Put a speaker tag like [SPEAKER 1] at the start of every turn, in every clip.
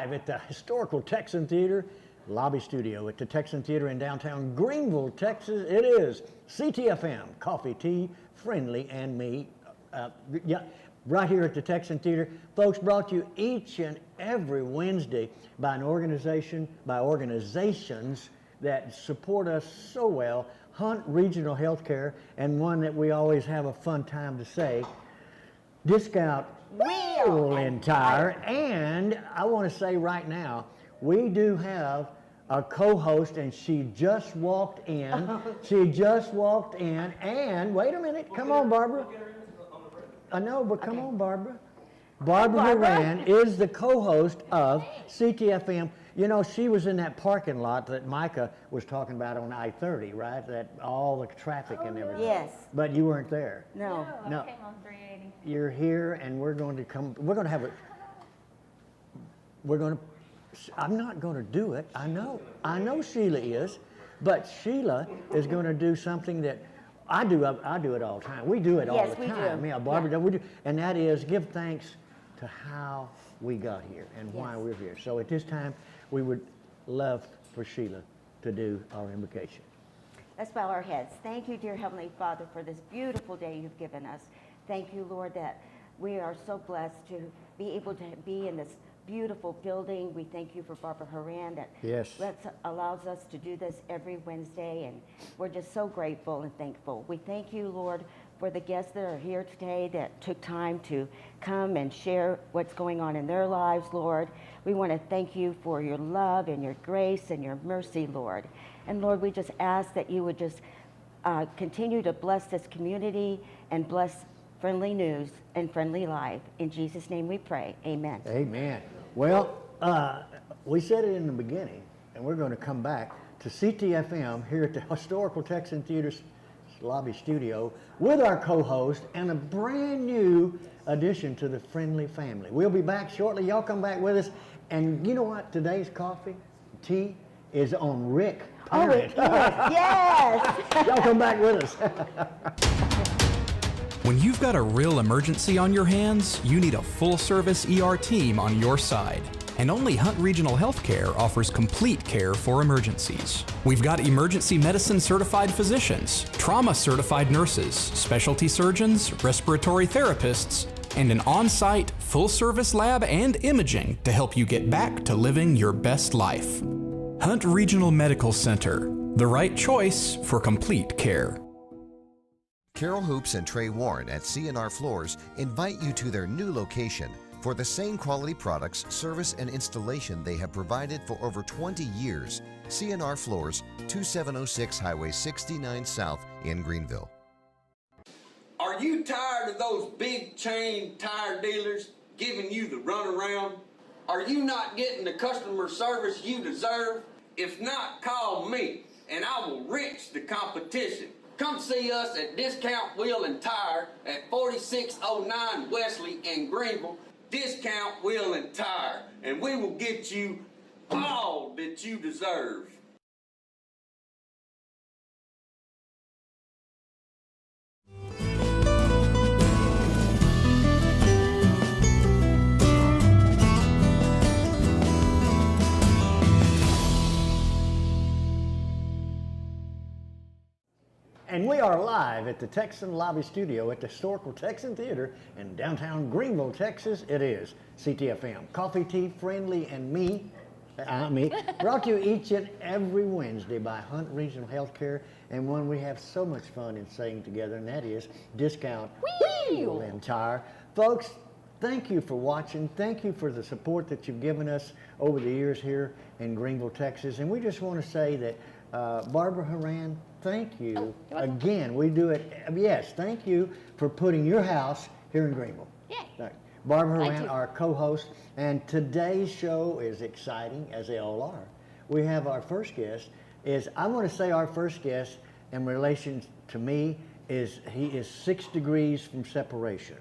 [SPEAKER 1] live at the historical Texan Theater lobby studio at the Texan Theater in downtown Greenville, Texas. It is Ctfm, coffee, tea, friendly, and me. Right here at the Texan Theater. Folks, brought to you each and every Wednesday by organizations that support us so well, Hunt Regional Healthcare, and one that we always have a fun time to say, Discount Wheel and Tire. And I want to say right now, we do have a co-host, and she just walked in. And wait a minute, come on, Barbara. I know, but come on, Barbara. Barbara Horan is the co-host of Ctfm. You know, she was in that parking lot that Micah was talking about on I-30, right? That all the traffic and everything.
[SPEAKER 2] Yes.
[SPEAKER 1] But you weren't there.
[SPEAKER 2] No.
[SPEAKER 3] I came on 380.
[SPEAKER 1] You're here, and we're going to have I'm not going to do it. I know Sheila is, but Sheila is going to do something that I do it all the time. We do it all the time.
[SPEAKER 2] Do.
[SPEAKER 1] Yeah, Barbara, we do, and that is give thanks to how we got here and why we're here. So at this time, we would love for Sheila to do our invocation.
[SPEAKER 2] Let's bow our heads. Thank you, dear Heavenly Father, for this beautiful day you've given us. Thank you, Lord, that we are so blessed to be able to be in this beautiful building. We thank you for Barbara Horan that allows us to do this every Wednesday, and we're just so grateful and thankful. We thank you, Lord, for the guests that are here today that took time to come and share what's going on in their lives, Lord. We want to thank you for your love and your grace and your mercy, Lord. And Lord, we just ask that you would just continue to bless this community and bless Friendly News and Friendly Live. In Jesus' name we pray. Amen.
[SPEAKER 1] Amen. Well, we said it in the beginning, and we're going to come back to Ctfm here at the historical Texan Theater lobby studio with our co-host and a brand new addition to the Friendly family. We'll be back shortly. Y'all come back with us. And you know what? Today's coffee, tea, is on Rick.
[SPEAKER 2] Oh, it is. Yes.
[SPEAKER 1] Y'all come back with us.
[SPEAKER 4] When you've got a real emergency on your hands, you need a full-service ER team on your side. And only Hunt Regional Healthcare offers complete care for emergencies. We've got emergency medicine certified physicians, trauma certified nurses, specialty surgeons, respiratory therapists, and an on-site full-service lab and imaging to help you get back to living your best life. Hunt Regional Medical Center, the right choice for complete care.
[SPEAKER 5] Carol Hoops and Trey Warren at C&R Floors invite you to their new location for the same quality products, service, and installation they have provided for over 20 years. C&R Floors, 2706 Highway 69 South in Greenville.
[SPEAKER 6] Are you tired of those big chain tire dealers giving you the runaround? Are you not getting the customer service you deserve? If not, call me and I will wrench the competition. Come see us at Discount Wheel and Tire at 4609 Wesley in Greenville. Discount Wheel and Tire, and we will get you all that you deserve.
[SPEAKER 1] And we are live at the Texan Lobby Studio at the historical Texan Theater in downtown Greenville, Texas. It is Ctfm, coffee, tea, friendly, and me, brought to you each and every Wednesday by Hunt Regional Healthcare, and one we have so much fun in saying together, and that is Discount Wheel and Tire. Folks, thank you for watching. Thank you for the support that you've given us over the years here in Greenville, Texas. And we just want to say that Barbara Horan, thank you again. We do it. Yes, thank you for putting your house here in Greenville.
[SPEAKER 3] Yay.
[SPEAKER 1] Barbara Horan, our co-host, and today's show is exciting, as they all are. We have our first guest. I want to say our first guest in relation to me is he is 6 degrees from separation.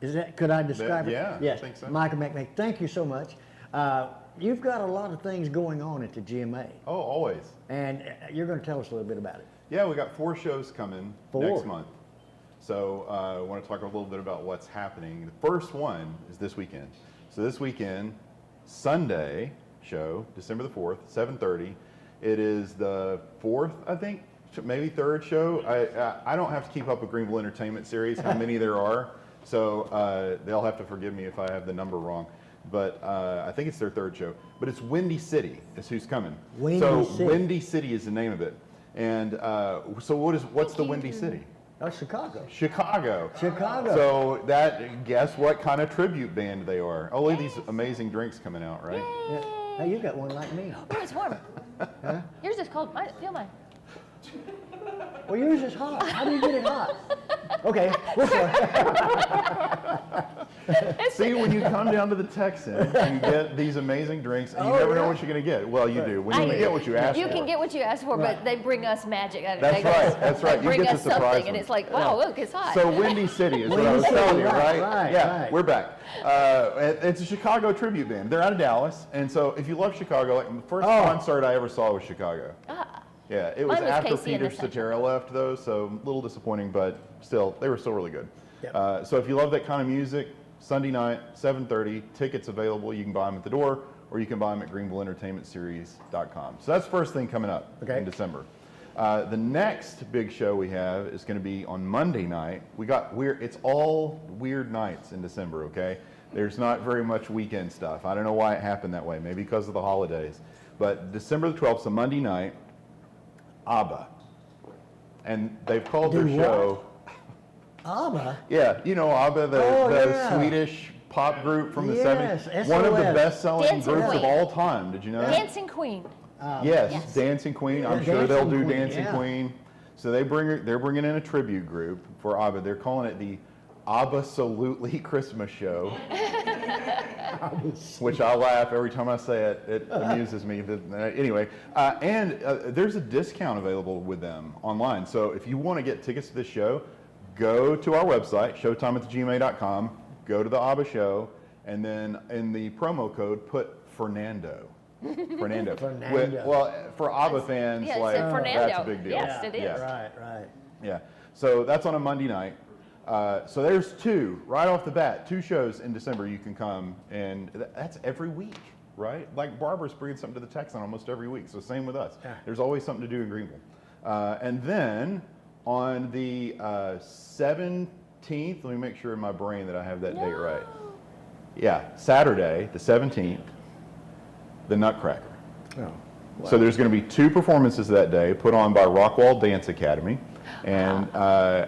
[SPEAKER 1] Could I describe it?
[SPEAKER 7] Yeah,
[SPEAKER 1] yes.
[SPEAKER 7] I think so.
[SPEAKER 1] Micah McBay, thank you so much. You've got a lot of things going on at the GMA.
[SPEAKER 7] Oh, always.
[SPEAKER 1] And you're going to tell us a little bit about it.
[SPEAKER 7] Yeah, we got 4 shows coming next month. So I want to talk a little bit about what's happening. The first one is this weekend. So this weekend, Sunday show, December the 4th, 7:30. It is the 4th, I think, maybe 3rd show. I don't have to keep up with Greenville Entertainment Series, how many there are. So they'll have to forgive me if I have the number wrong. But I think it's their 3rd show. But it's Windy City is who's coming. Windy City is the name of it. And so what's the Windy City?
[SPEAKER 1] Oh, Chicago.
[SPEAKER 7] Chicago.
[SPEAKER 1] Chicago.
[SPEAKER 7] So guess what kind of tribute band they are? Oh, look at these amazing drinks coming out, right?
[SPEAKER 1] Yeah. Hey, you got one like me.
[SPEAKER 3] Oh, it's warm.
[SPEAKER 1] Huh?
[SPEAKER 3] Yours is cold. Feel mine.
[SPEAKER 1] Well, yours is hot. How do you get it hot? Okay, we'll
[SPEAKER 7] See, when you come down to the Texan, you get these amazing drinks, and you never know what you're going to get. Well, you do. When you get what you ask for.
[SPEAKER 3] You can get what you ask for, but they bring us magic.
[SPEAKER 7] That's right. That's right.
[SPEAKER 3] They
[SPEAKER 7] You
[SPEAKER 3] bring
[SPEAKER 7] get
[SPEAKER 3] us
[SPEAKER 7] to surprise
[SPEAKER 3] something, and it's like, wow, look, it's hot.
[SPEAKER 7] So Windy City is what I was
[SPEAKER 1] Windy
[SPEAKER 7] telling
[SPEAKER 1] City,
[SPEAKER 7] you, right?
[SPEAKER 1] right,
[SPEAKER 7] Yeah,
[SPEAKER 1] right.
[SPEAKER 7] we're back. It's a Chicago tribute band. They're out of Dallas, and so if you love Chicago, like the first concert I ever saw was Chicago. Yeah, it was
[SPEAKER 3] Mine was
[SPEAKER 7] after
[SPEAKER 3] Casey and
[SPEAKER 7] Peter
[SPEAKER 3] the Sunshine.
[SPEAKER 7] Cetera left, though, so a little disappointing, but still, they were still really good.
[SPEAKER 1] Yep.
[SPEAKER 7] So if you love that kind of music, Sunday night, 7:30, tickets available. You can buy them at the door, or you can buy them at GreenvilleEntertainmentSeries.com. So that's the first thing coming up in December. The next big show we have is going to be on Monday night. It's all weird nights in December, okay? There's not very much weekend stuff. I don't know why it happened that way, maybe because of the holidays. But December the 12th, so Monday night, ABBA. And they've called their show...
[SPEAKER 1] ABBA?
[SPEAKER 7] Yeah, you know ABBA, the Swedish pop group from the 70s. One of the best-selling
[SPEAKER 3] Dancing
[SPEAKER 7] groups
[SPEAKER 3] Queen.
[SPEAKER 7] of all time. Did you know that?
[SPEAKER 3] Dancing Queen.
[SPEAKER 7] Yes, Dancing Queen. I'm sure
[SPEAKER 1] Dancing
[SPEAKER 7] they'll do
[SPEAKER 1] Queen,
[SPEAKER 7] Dancing
[SPEAKER 1] yeah.
[SPEAKER 7] Queen. So they're bringing in a tribute group for ABBA. They're calling it the ABBA-solutely Christmas Show, which I laugh every time I say it. It amuses me. Anyway, and there's a discount available with them online. So if you want to get tickets to this show, go to our website, showtimeatthegma.com, go to the ABBA show, and then in the promo code, put Fernando. Fernando. Well, for ABBA fans,
[SPEAKER 3] Yeah,
[SPEAKER 7] like,
[SPEAKER 3] it's Fernando.
[SPEAKER 7] that's a big deal.
[SPEAKER 3] Yes, it is.
[SPEAKER 7] Yeah.
[SPEAKER 1] Right.
[SPEAKER 7] Yeah. So that's on a Monday night. So there's right off the bat, 2 shows in December you can come, and that's every week, right? Like Barbara's bringing something to the Texan almost every week, so same with us.
[SPEAKER 1] Yeah.
[SPEAKER 7] There's always something to do in Greenville. And then on the 17th, let me make sure in my brain that I have that date right. Yeah, Saturday, the 17th, the Nutcracker.
[SPEAKER 1] Oh, wow.
[SPEAKER 7] So there's going to be 2 performances that day put on by Rockwall Dance Academy. And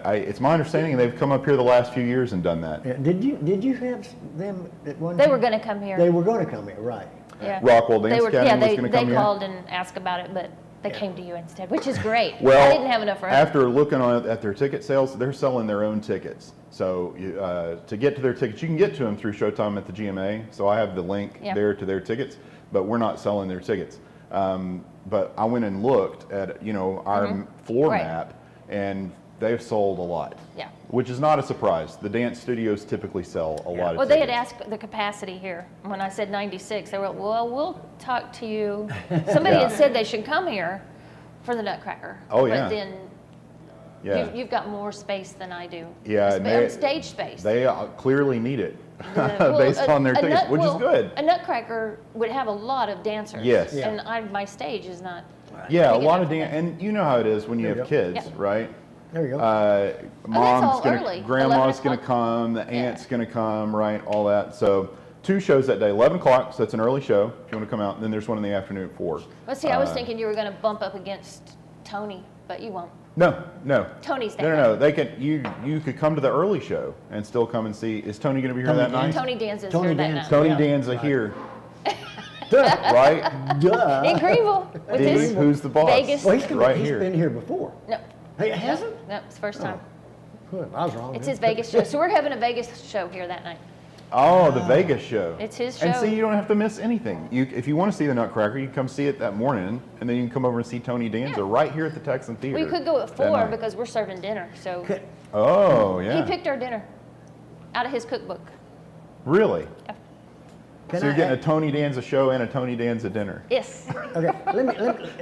[SPEAKER 7] it's my understanding they've come up here the last few years and done that.
[SPEAKER 1] Yeah, did you have them at one
[SPEAKER 3] They
[SPEAKER 1] time?
[SPEAKER 3] were going to come here.
[SPEAKER 1] They were going to come here, right.
[SPEAKER 3] Yeah.
[SPEAKER 7] Rockwall Dance Academy was going to come
[SPEAKER 3] They
[SPEAKER 7] here?
[SPEAKER 3] called and asked about it, but they came to you instead, which is great.
[SPEAKER 7] Well,
[SPEAKER 3] I didn't have enough room.
[SPEAKER 7] after looking at their ticket sales, they're selling their own tickets. So to get to their tickets, you can get to them through Showtime at the GMA. So I have the link there to their tickets, but we're not selling their tickets. But I went and looked at our floor map, and they've sold a lot.
[SPEAKER 3] Yeah.
[SPEAKER 7] Which is not a surprise. The dance studios typically sell a lot of
[SPEAKER 3] Well, they had
[SPEAKER 7] tickets.
[SPEAKER 3] asked the capacity here. When I said 96, they were, well, we'll talk to you. Somebody had said they should come here for the Nutcracker.
[SPEAKER 7] Oh, yeah.
[SPEAKER 3] But then you've got more space than I do.
[SPEAKER 7] Yeah, and
[SPEAKER 3] Stage space.
[SPEAKER 7] They clearly need it
[SPEAKER 3] Well,
[SPEAKER 7] based on their tickets, which is good.
[SPEAKER 3] A Nutcracker would have a lot of dancers.
[SPEAKER 7] Yes.
[SPEAKER 1] Yeah.
[SPEAKER 3] And my stage is not.
[SPEAKER 7] Yeah, a
[SPEAKER 3] big
[SPEAKER 7] lot of
[SPEAKER 3] enough.
[SPEAKER 7] and you know how it is when you
[SPEAKER 1] There you
[SPEAKER 7] have
[SPEAKER 1] go.
[SPEAKER 7] kids,
[SPEAKER 3] Yeah.
[SPEAKER 7] right?
[SPEAKER 1] There you go.
[SPEAKER 7] Mom's
[SPEAKER 3] all
[SPEAKER 7] gonna,
[SPEAKER 3] early,
[SPEAKER 7] grandma's
[SPEAKER 3] 11
[SPEAKER 7] gonna
[SPEAKER 3] o'clock.
[SPEAKER 7] come, the aunt's gonna come, right? All that. So 2 shows that day, 11 o'clock. So it's an early show if you want to come out. And then there's one in the afternoon at 4.
[SPEAKER 3] Well, see, I was thinking you were going to bump up against Tony, but you won't.
[SPEAKER 7] No.
[SPEAKER 3] Tony's that
[SPEAKER 7] No. They can. You could come to the early show and still come and see. Is Tony going to be here that night?
[SPEAKER 3] Tony Danza's
[SPEAKER 1] Tony
[SPEAKER 3] here that
[SPEAKER 1] Danza.
[SPEAKER 3] night.
[SPEAKER 7] Tony
[SPEAKER 1] Yeah.
[SPEAKER 7] Danza
[SPEAKER 1] Right.
[SPEAKER 7] here,
[SPEAKER 1] Duh.
[SPEAKER 7] right?
[SPEAKER 1] Duh.
[SPEAKER 3] In Greenville. With his
[SPEAKER 7] Who's the boss?
[SPEAKER 3] Vegas.
[SPEAKER 1] Well, he's
[SPEAKER 7] here.
[SPEAKER 1] been here before.
[SPEAKER 3] No,
[SPEAKER 1] Hey, hasn't?
[SPEAKER 3] no, it's the first time.
[SPEAKER 1] Good, I was wrong.
[SPEAKER 3] It's
[SPEAKER 1] then.
[SPEAKER 3] his Vegas show. So we're having a Vegas show here that night.
[SPEAKER 7] Oh, the Vegas show.
[SPEAKER 3] It's his
[SPEAKER 7] And
[SPEAKER 3] show.
[SPEAKER 7] see, you don't have to miss anything. If you want to see the Nutcracker, you can come see it that morning, and then you can come over and see Tony Danza right here at the Texan Theater.
[SPEAKER 3] We could go at
[SPEAKER 7] that
[SPEAKER 3] 4
[SPEAKER 7] night.
[SPEAKER 3] because we're serving dinner. So
[SPEAKER 7] Oh, yeah.
[SPEAKER 3] he picked our dinner out of his cookbook.
[SPEAKER 7] Really?
[SPEAKER 1] Can
[SPEAKER 7] So you're
[SPEAKER 1] I-
[SPEAKER 7] getting a Tony Danza show and a Tony Danza dinner.
[SPEAKER 3] Yes.
[SPEAKER 1] Okay, let me.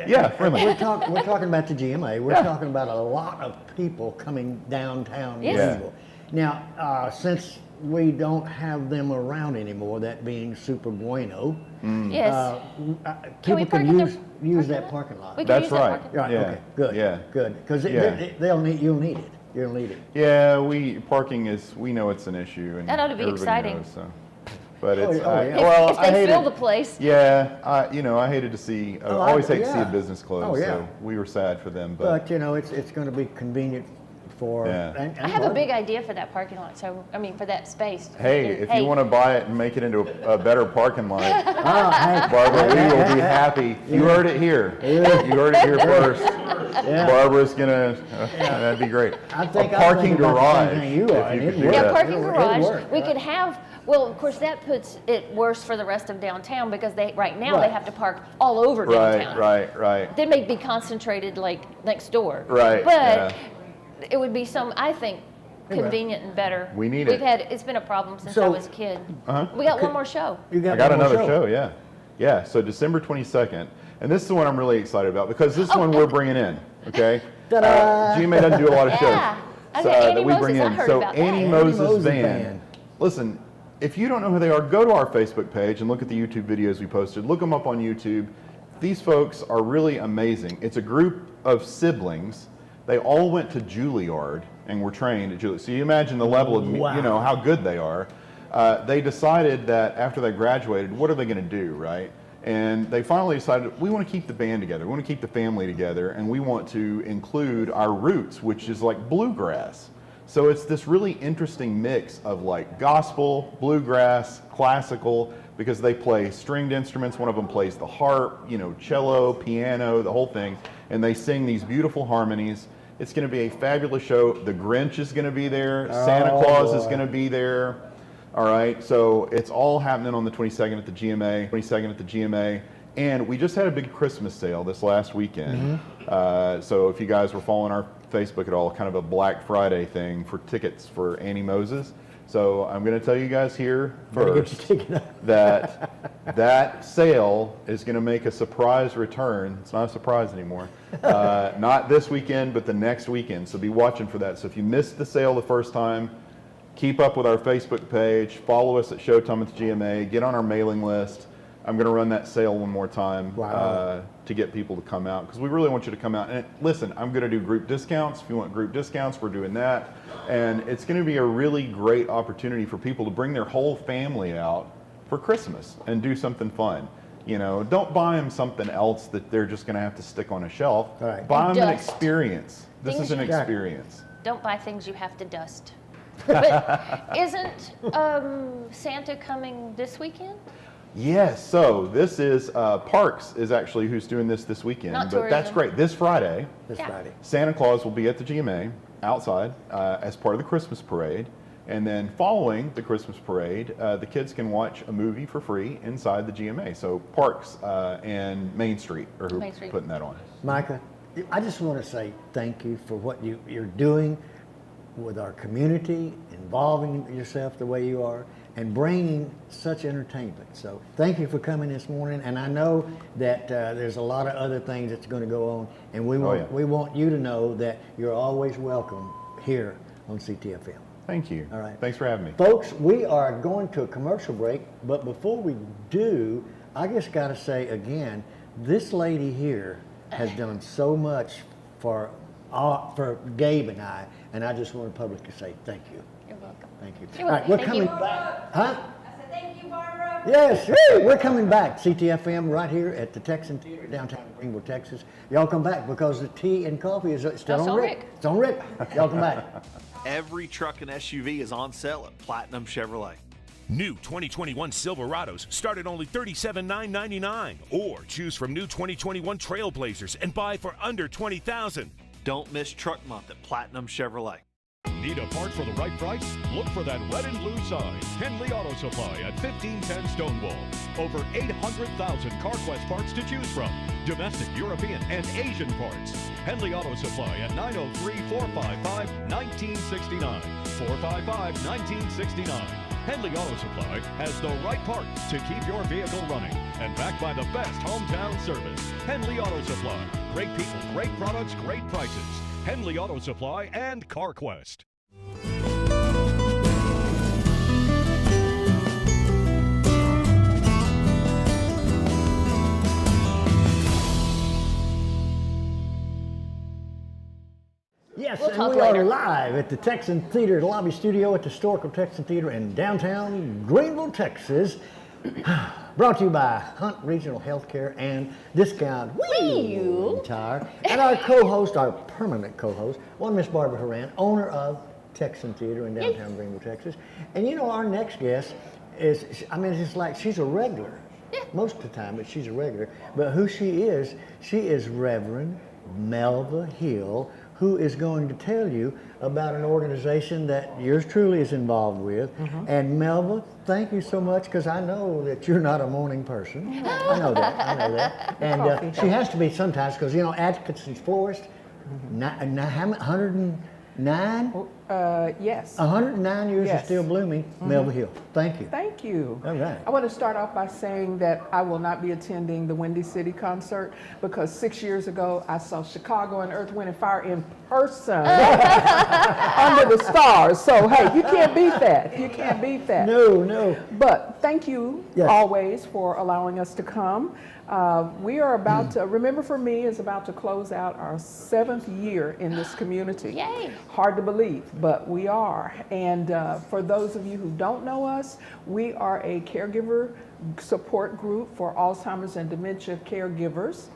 [SPEAKER 7] Yeah, friendly.
[SPEAKER 1] We're talking about the GMA. We're talking about a lot of people coming downtown
[SPEAKER 3] Yes.
[SPEAKER 1] Greenville. Now, since we don't have them around anymore, that being super bueno.
[SPEAKER 3] Yes.
[SPEAKER 1] People
[SPEAKER 3] we
[SPEAKER 1] can
[SPEAKER 3] park at
[SPEAKER 1] use
[SPEAKER 3] the
[SPEAKER 1] that parking lot.
[SPEAKER 3] We can
[SPEAKER 7] That's
[SPEAKER 3] use that
[SPEAKER 7] right.
[SPEAKER 3] parking lot.
[SPEAKER 1] Right,
[SPEAKER 7] Yeah.
[SPEAKER 1] okay, good,
[SPEAKER 7] Yeah.
[SPEAKER 1] good, because
[SPEAKER 7] Yeah.
[SPEAKER 1] you'll need it. You'll need it.
[SPEAKER 7] Yeah, parking is, we know it's an issue. And
[SPEAKER 3] That ought to be
[SPEAKER 7] everybody
[SPEAKER 3] exciting.
[SPEAKER 7] knows, so. But it's,
[SPEAKER 1] Oh, yeah.
[SPEAKER 7] well,
[SPEAKER 3] If
[SPEAKER 7] I
[SPEAKER 3] they
[SPEAKER 7] hated,
[SPEAKER 3] fill the place.
[SPEAKER 7] Yeah, I hated to see, I always hate to see a
[SPEAKER 1] yeah.
[SPEAKER 7] business close,
[SPEAKER 1] Oh, yeah.
[SPEAKER 7] so we were sad for them. But
[SPEAKER 1] But, it's going to be convenient for.
[SPEAKER 7] Yeah.
[SPEAKER 1] And
[SPEAKER 3] I have a big idea for that parking lot, so, I mean, for that space.
[SPEAKER 7] hey, if you want to buy it and make it into a better parking lot,
[SPEAKER 1] Hey,
[SPEAKER 7] Barbara, we will be happy. You heard it here. You heard it here first. Barbara's gonna, that'd be great.
[SPEAKER 1] I think
[SPEAKER 7] a parking
[SPEAKER 1] I'm thinking about the
[SPEAKER 7] garage.
[SPEAKER 1] same thing you
[SPEAKER 7] if
[SPEAKER 1] are, and
[SPEAKER 7] you
[SPEAKER 1] it
[SPEAKER 7] could do
[SPEAKER 1] works.
[SPEAKER 3] Yeah,
[SPEAKER 7] that.
[SPEAKER 3] parking
[SPEAKER 1] It'll
[SPEAKER 3] garage.
[SPEAKER 1] work,
[SPEAKER 3] We
[SPEAKER 1] right.
[SPEAKER 3] could have, well, of course, that puts it worse for the rest of downtown because right now they
[SPEAKER 1] Right.
[SPEAKER 3] have to park all over
[SPEAKER 7] Right,
[SPEAKER 3] downtown.
[SPEAKER 7] right.
[SPEAKER 3] They may be concentrated like next door.
[SPEAKER 7] Right,
[SPEAKER 3] But
[SPEAKER 7] yeah.
[SPEAKER 3] it would be I think,
[SPEAKER 1] well.
[SPEAKER 3] convenient and better.
[SPEAKER 7] We need
[SPEAKER 3] We've
[SPEAKER 7] it.
[SPEAKER 3] it's been a problem since
[SPEAKER 1] So-
[SPEAKER 3] I was a kid.
[SPEAKER 7] Uh-huh.
[SPEAKER 3] We got one more show.
[SPEAKER 1] You
[SPEAKER 7] I got
[SPEAKER 1] one more
[SPEAKER 7] another show, yeah. Yeah, so December 22nd. And this is the one I'm really excited about because this one we're bringing in, okay?
[SPEAKER 1] Ta-da!
[SPEAKER 7] GMA doesn't do a lot of shows.
[SPEAKER 3] Yeah. Okay, Annie
[SPEAKER 7] that we bring
[SPEAKER 3] Moses, I
[SPEAKER 7] in.
[SPEAKER 3] heard
[SPEAKER 7] So
[SPEAKER 3] about that.
[SPEAKER 7] Annie
[SPEAKER 1] Annie
[SPEAKER 7] Moses
[SPEAKER 1] Moses
[SPEAKER 7] Band.
[SPEAKER 1] Band.
[SPEAKER 7] Listen, if you don't know who they are, go to our Facebook page and look at the YouTube videos we posted. Look them up on YouTube. These folks are really amazing. It's a group of siblings. They all went to Juilliard and were trained at Juilliard. So you imagine the level of,
[SPEAKER 1] Wow.
[SPEAKER 7] how good they are. They decided that after they graduated, what are they going to do, right? And they finally decided, we want to keep the band together. We want to keep the family together, and we want to include our roots, which is like bluegrass. So it's this really interesting mix of like gospel, bluegrass, classical, because they play stringed instruments. One of them plays the harp, cello, piano, the whole thing, and they sing these beautiful harmonies. It's going to be a fabulous show. The Grinch is going to be there. Santa Claus is going to be there. All right, so it's all happening on the 22nd at the GMA. And we just had a big Christmas sale this last weekend. So if you guys were following our Facebook at all, kind of a Black Friday thing for tickets for Annie Moses. So I'm going to tell you guys here first that sale is going to make a surprise return. It's not a surprise anymore. Not this weekend, but the next weekend. So be watching for that. So if you missed the sale the first time, keep up with our Facebook page, follow us at Showtime at the GMA, get on our mailing list. I'm going to run that sale one more time to get people to come out because we really want you to come out. And listen, I'm going to do group discounts. If you want group discounts, we're doing that. And it's going to be a really great opportunity for people to bring their whole family out for Christmas and do something fun. Don't buy them something else that they're just going to have to stick on a shelf.
[SPEAKER 1] Right.
[SPEAKER 7] Buy them an
[SPEAKER 3] Dust.
[SPEAKER 7] experience. This
[SPEAKER 3] Things
[SPEAKER 7] is an
[SPEAKER 3] you-
[SPEAKER 7] experience.
[SPEAKER 3] Don't buy things you have to dust. But isn't Santa coming this weekend?
[SPEAKER 7] Yes, so this is Parks is actually who's doing this weekend.
[SPEAKER 3] Not
[SPEAKER 7] but that's
[SPEAKER 3] tourism.
[SPEAKER 7] great. This Friday,
[SPEAKER 1] Friday.
[SPEAKER 7] Santa Claus will be at the GMA outside as part of the Christmas parade. And then following the Christmas parade, the kids can watch a movie for free inside the GMA. So Parks and Main Street are who
[SPEAKER 3] Main Street.
[SPEAKER 7] putting that on.
[SPEAKER 1] Micah, I just want to say thank you for what you're doing with our community, involving yourself the way you are, and bringing such entertainment. So thank you for coming this morning. And I know that there's a lot of other things that's going to go on, and we want you to know that you're always welcome here on Ctfm.
[SPEAKER 7] Thank you.
[SPEAKER 1] All right.
[SPEAKER 7] Thanks for having me.
[SPEAKER 1] Folks, we are going to a commercial break, but before we do, I just got to say again, this lady here has done so much for Gabe and I just want to publicly say thank you.
[SPEAKER 3] You're welcome.
[SPEAKER 1] Thank you.
[SPEAKER 3] You're
[SPEAKER 1] All right,
[SPEAKER 3] welcome.
[SPEAKER 1] we're
[SPEAKER 3] Thank
[SPEAKER 1] coming
[SPEAKER 3] you.
[SPEAKER 1] back. Huh?
[SPEAKER 8] I said thank you, Barbara.
[SPEAKER 1] Yes, we're coming back. Ctfm right here at the Texan Theater, downtown Greenville, Texas. Y'all come back because the tea and coffee is still on Rick. It's on Rick. Y'all come back.
[SPEAKER 9] Every truck and SUV is on sale at Platinum Chevrolet.
[SPEAKER 10] New 2021 Silverados start at only $37,999, or choose from new 2021 Trailblazers and buy for under $20,000.
[SPEAKER 9] Don't miss Truck Month at Platinum Chevrolet.
[SPEAKER 10] Need a part for the right price? Look for that red and blue sign. Henley Auto Supply at 1510 Stonewall. Over 800,000 CarQuest parts to choose from. Domestic, European, and Asian parts. Henley Auto Supply at 903-455-1969. 455-1969. Henley Auto Supply has the right part to keep your vehicle running and backed by the best hometown service. Henley Auto Supply. Great people, great products, great prices. Henley Auto Supply and CarQuest.
[SPEAKER 1] Yes,
[SPEAKER 3] We'll
[SPEAKER 1] and
[SPEAKER 3] talk
[SPEAKER 1] we
[SPEAKER 3] later.
[SPEAKER 1] are live at the Texan Theater Lobby Studio at the Historical Texan Theater in downtown Greenville, Texas. Brought to you by Hunt Regional Healthcare and Discount Wheel Tire. And our co-host, our permanent co-host, one Miss Barbara Horan, owner of Texan Theater in downtown Greenville, Texas. And you know, our next guest is, I mean, it's like she's a regular. Most of the time, but she's a regular. But who she is Reverend Melva Hill, who is going to tell you about an organization that yours truly is involved with. And Melva, thank you so much, because I know that you're not a morning person. I know that. And she has to be sometimes, because, you know, Atkinson's Florist, 109?
[SPEAKER 11] Yes.
[SPEAKER 1] 109 years
[SPEAKER 11] Yes.
[SPEAKER 1] of still blooming, Melva Hill. Thank you.
[SPEAKER 11] Thank you.
[SPEAKER 1] All right.
[SPEAKER 11] I want to start off by saying that I will not be attending the Windy City concert because 6 years ago I saw Chicago and Earth, Wind and Fire in person under the stars. So hey, you can't beat that. You can't beat that.
[SPEAKER 1] No.
[SPEAKER 11] But thank you
[SPEAKER 1] Yes.
[SPEAKER 11] always for allowing us to come. We are about to, Remember For Me is about to close out our 7th year in this community.
[SPEAKER 3] Yay.
[SPEAKER 11] Hard to believe, but we are. And for those of you who don't know us, we are a caregiver support group for Alzheimer's and dementia caregivers.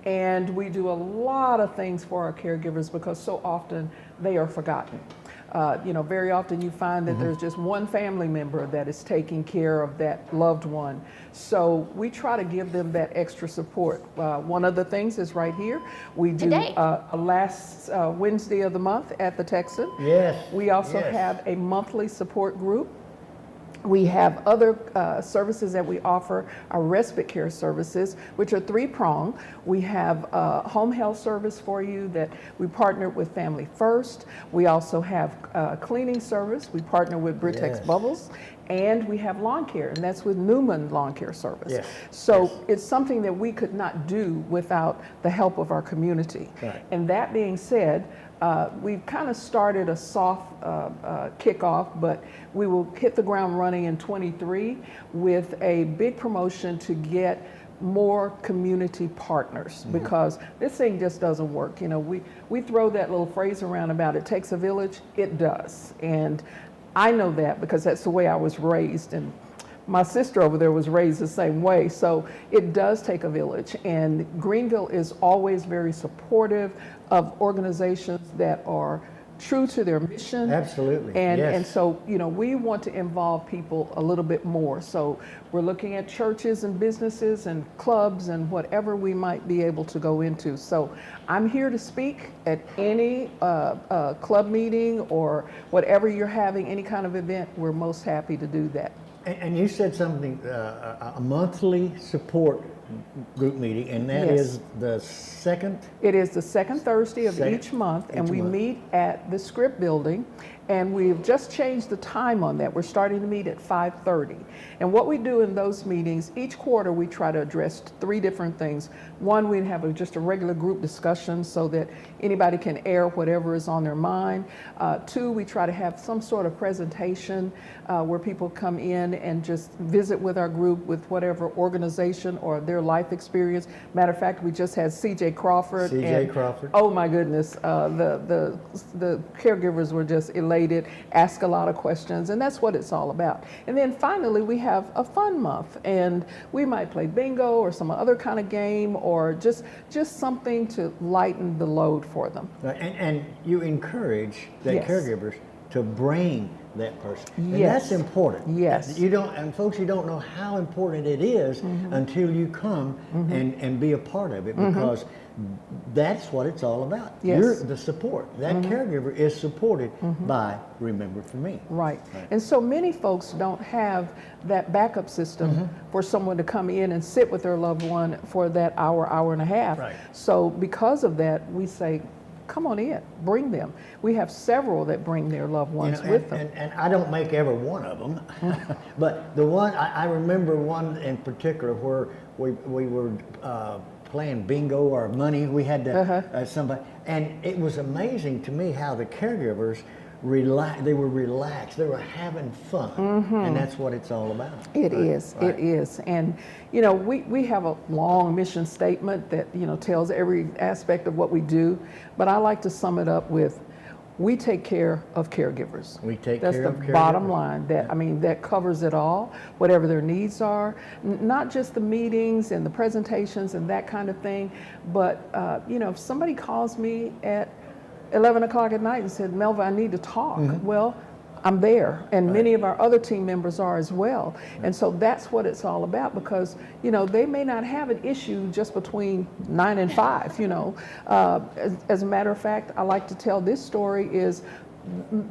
[SPEAKER 11] And we do a lot of things for our caregivers because so often they are forgotten. You know, very often you find that there's just one family member that is taking care of that loved one. So we try to give them that extra support. One of the things is right here. We do last Wednesday of the month at the Texan.
[SPEAKER 1] Yes.
[SPEAKER 11] We also
[SPEAKER 1] Yes.
[SPEAKER 11] have a monthly support group. We have other services that we offer, our respite care services, which are 3-pronged. We have a home health service for you that we partnered with Family First. We also have a cleaning service. We partner with Britex
[SPEAKER 1] Yes.
[SPEAKER 11] Bubbles. And we have lawn care, and that's with Newman Lawn Care Service.
[SPEAKER 1] Yes.
[SPEAKER 11] So
[SPEAKER 1] Yes.
[SPEAKER 11] it's something that we could not do without the help of our community.
[SPEAKER 1] Right.
[SPEAKER 11] And that being said, we've kind of started a soft kickoff, but we will hit the ground running in 23 with a big promotion to get more community partners, because this thing just doesn't work. You know, we throw that little phrase around about it takes a village. It does. And I know that because that's the way I was raised, and my sister over there was raised the same way. So it does take a village, and Greenville is always very supportive of organizations that are true to their mission.
[SPEAKER 1] Absolutely.
[SPEAKER 11] And
[SPEAKER 1] Yes.
[SPEAKER 11] and so, you know, we want to involve people a little bit more. So we're looking at churches and businesses and clubs and whatever we might be able to go into. So I'm here to speak at any club meeting or whatever you're having, any kind of event. We're most happy to do that.
[SPEAKER 1] And you said something, a monthly support group meeting, and that
[SPEAKER 11] Yes.
[SPEAKER 1] is the second?
[SPEAKER 11] It is the second Thursday of
[SPEAKER 1] Second-
[SPEAKER 11] each month, and
[SPEAKER 1] each
[SPEAKER 11] we
[SPEAKER 1] month.
[SPEAKER 11] meet at the Script Building, and we've just changed the time on that. We're starting to meet at 5:30. And what we do in those meetings, each quarter we try to address 3 different things. One, we have just a regular group discussion so that anybody can air whatever is on their mind. 2, we try to have some sort of presentation where people come in and just visit with our group with whatever organization or their life experience. Matter of fact, we just had C.J. Crawford.
[SPEAKER 1] C.J.
[SPEAKER 11] and,
[SPEAKER 1] Crawford.
[SPEAKER 11] Oh my goodness, the caregivers were just elated, ask a lot of questions, and that's what it's all about. And then finally, we have a fun month, and we might play bingo or some other kind of game, or just something to lighten the load for them.
[SPEAKER 1] Right. And you encourage the
[SPEAKER 11] Yes.
[SPEAKER 1] caregivers to bring that person. And
[SPEAKER 11] Yes.
[SPEAKER 1] that's important.
[SPEAKER 11] Yes.
[SPEAKER 1] You don't, and folks, you don't know how important it is until you come and be a part of it, because that's what it's all about.
[SPEAKER 11] Yes.
[SPEAKER 1] You're the support. That caregiver is supported by Remember For Me.
[SPEAKER 11] Right. And so many folks don't have that backup system for someone to come in and sit with their loved one for that hour and a half.
[SPEAKER 1] Right.
[SPEAKER 11] So because of that, we say, come on in, bring them. We have several that bring their loved ones with them.
[SPEAKER 1] And I don't make every one of them, but the one, I remember one in particular where we were playing bingo or money. We had to, somebody, and it was amazing to me how the caregivers they were relaxed, they were having fun, and that's what it's all about.
[SPEAKER 11] It is.
[SPEAKER 1] Right.
[SPEAKER 11] It is. And, you know, we have a long mission statement that, you know, tells every aspect of what we do, but I like to sum it up with, we take care of caregivers.
[SPEAKER 1] We take
[SPEAKER 11] That's
[SPEAKER 1] care of caregivers.
[SPEAKER 11] That's the bottom line. I mean, that covers it all, whatever their needs are, not just the meetings and the presentations and that kind of thing, but if somebody calls me at 11 o'clock at night and said, Melva, I need to talk. Well, I'm there, and many of our other team members are as well. And so that's what it's all about, because, they may not have an issue just between 9 and 5, As a matter of fact, I like to tell this story is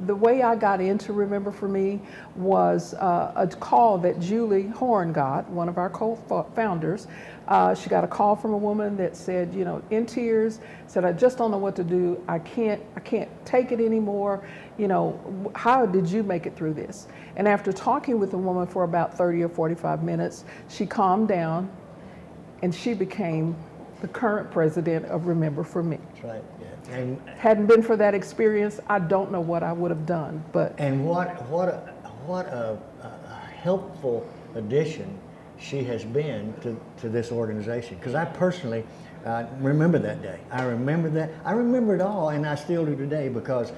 [SPEAKER 11] the way I got into Remember For Me was a call that Julie Horn got, one of our co-founders. She got a call from a woman that said, in tears, said, I just don't know what to do. I can't take it anymore. How did you make it through this? And after talking with the woman for about 30 or 45 minutes, she calmed down and she became the current president of Remember For Me.
[SPEAKER 1] That's right. Yeah. And
[SPEAKER 11] hadn't been for that experience, I don't know what I would have done. But
[SPEAKER 1] what a helpful addition she has been to this organization. Because I personally remember that day. I remember that. I remember it all, and I still do today, because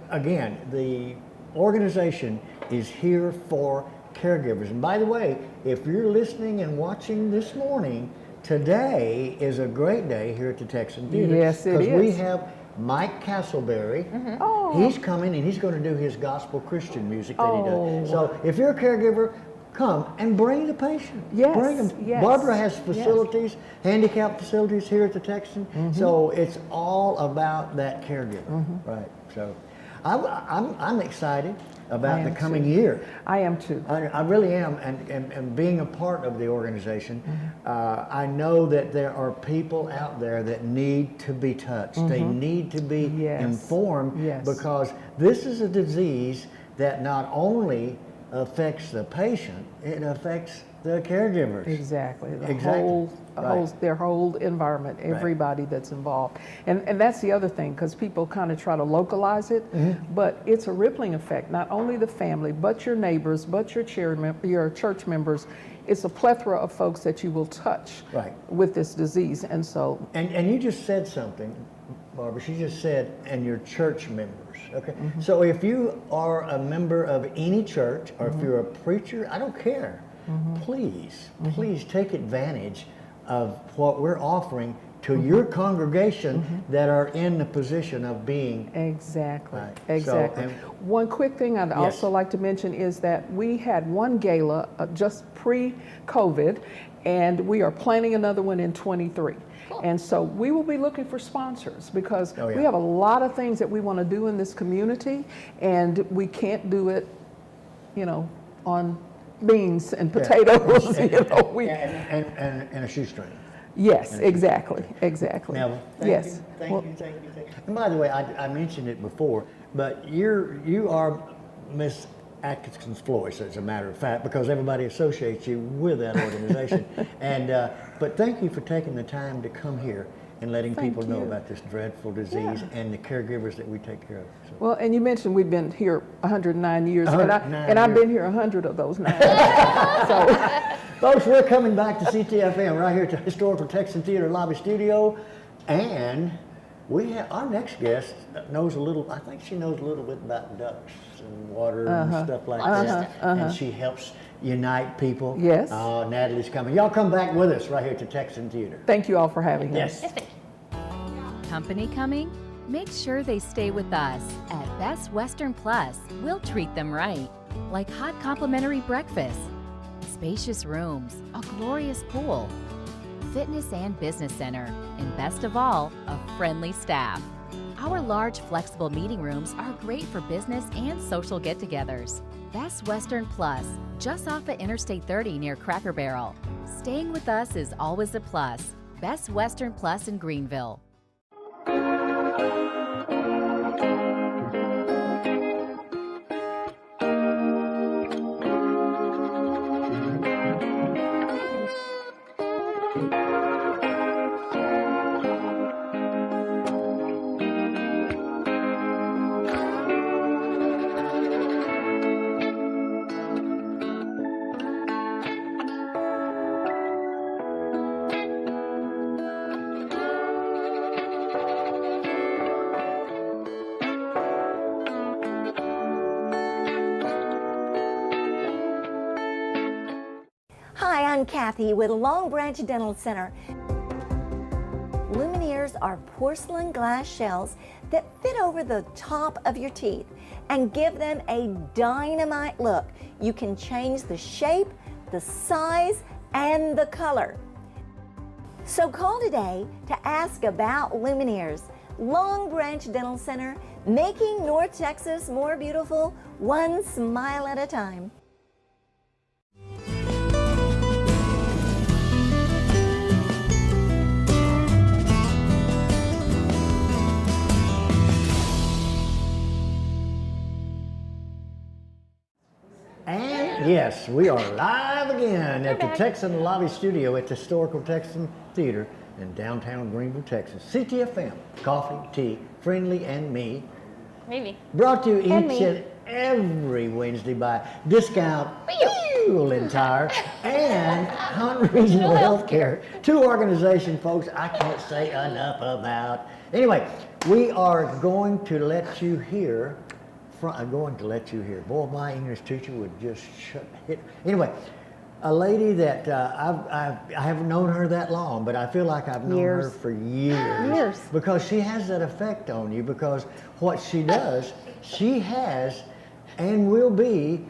[SPEAKER 1] again, the organization is here for caregivers. And by the way, if you're listening and watching this morning, today is a great day here at the Texan Theater.
[SPEAKER 11] Yes, it is.
[SPEAKER 1] Because we have Mike Castleberry.
[SPEAKER 11] Oh.
[SPEAKER 1] He's coming and he's going to do his gospel Christian music that he does. So if you're a caregiver, come and bring the patient.
[SPEAKER 11] Yes,
[SPEAKER 1] Bring them.
[SPEAKER 11] yes,
[SPEAKER 1] Barbara has facilities, handicap facilities here at the Texan. So it's all about that caregiver. Right. So I'm excited about the coming year.
[SPEAKER 11] I am too.
[SPEAKER 1] I really am, and being a part of the organization, I know that there are people out there that need to be touched. They need to be informed, because this is a disease that not only affects the patient, it affects the caregivers.
[SPEAKER 11] Exactly.
[SPEAKER 1] Right.
[SPEAKER 11] Their whole environment, everybody that's involved. And that's the other thing, because people kind of try to localize it, but it's a rippling effect. Not only the family, but your neighbors, but your church members. It's a plethora of folks that you will touch with this disease. And so...
[SPEAKER 1] And you just said something, Barbara. She just said, and your church members. Okay. So if you are a member of any church, or if you're a preacher, I don't care. Please take advantage of what we're offering to your congregation that are in the position of being.
[SPEAKER 11] Exactly.
[SPEAKER 1] Right. So,
[SPEAKER 11] one quick thing I'd also like to mention is that we had one gala just pre-COVID, and we are planning another one in 23. And so we will be looking for sponsors, because we have a lot of things that we want to do in this community, and we can't do it, on beans and potatoes.
[SPEAKER 1] And a shoestring.
[SPEAKER 11] Yes, exactly.
[SPEAKER 1] Now, thank you. And by the way, I mentioned it before, but you are Miss Atkinson's Florist, as a matter of fact, because everybody associates you with that organization. But thank you for taking the time to come here and letting people know about this dreadful disease and the caregivers that we take care of. So.
[SPEAKER 11] Well, and you mentioned we've been here 109 years, and I've been here 100 of those 9. So,
[SPEAKER 1] folks, we're coming back to Ctfm right here at the historical Texan Theater Lobby Studio, and we have our next guest knows a little. I think she knows a little bit about ducks and water and stuff like that, and she helps unite people.
[SPEAKER 11] Yes.
[SPEAKER 1] Natalie's coming. Y'all come back with us right here at the Texan Theater.
[SPEAKER 11] Thank you all for having us.
[SPEAKER 3] Yes.
[SPEAKER 12] Company coming? Make sure they stay with us. At Best Western Plus, we'll treat them right. Like hot complimentary breakfast, spacious rooms, a glorious pool, fitness and business center, and best of all, a friendly staff. Our large, flexible meeting rooms are great for business and social get-togethers. Best Western Plus, just off of Interstate 30 near Cracker Barrel. Staying with us is always a plus. Best Western Plus in Greenville.
[SPEAKER 13] I'm Kathy with Long Branch Dental Center. Lumineers are porcelain glass shells that fit over the top of your teeth and give them a dynamite look. You can change the shape, the size, and the color. So call today to ask about Lumineers. Long Branch Dental Center, making North Texas more beautiful, one smile at a time.
[SPEAKER 1] And yes, we are live again at the Texan Lobby Studio at the Historical Texan Theater in downtown Greenville, Texas. Ctfm, coffee, tea, friendly, and me.
[SPEAKER 3] Maybe.
[SPEAKER 1] Brought to you each and every Wednesday by Discount Fuel Tire and Hunt Regional Healthcare. Two organizations, folks, I can't say enough about. Anyway, we are going to let you hear. I'm going to let you hear. Boy, my English teacher would just hit. Anyway, a lady that I haven't known her that long, but I feel like I've known her for years. Because she has that effect on you, because what she does, she has and will be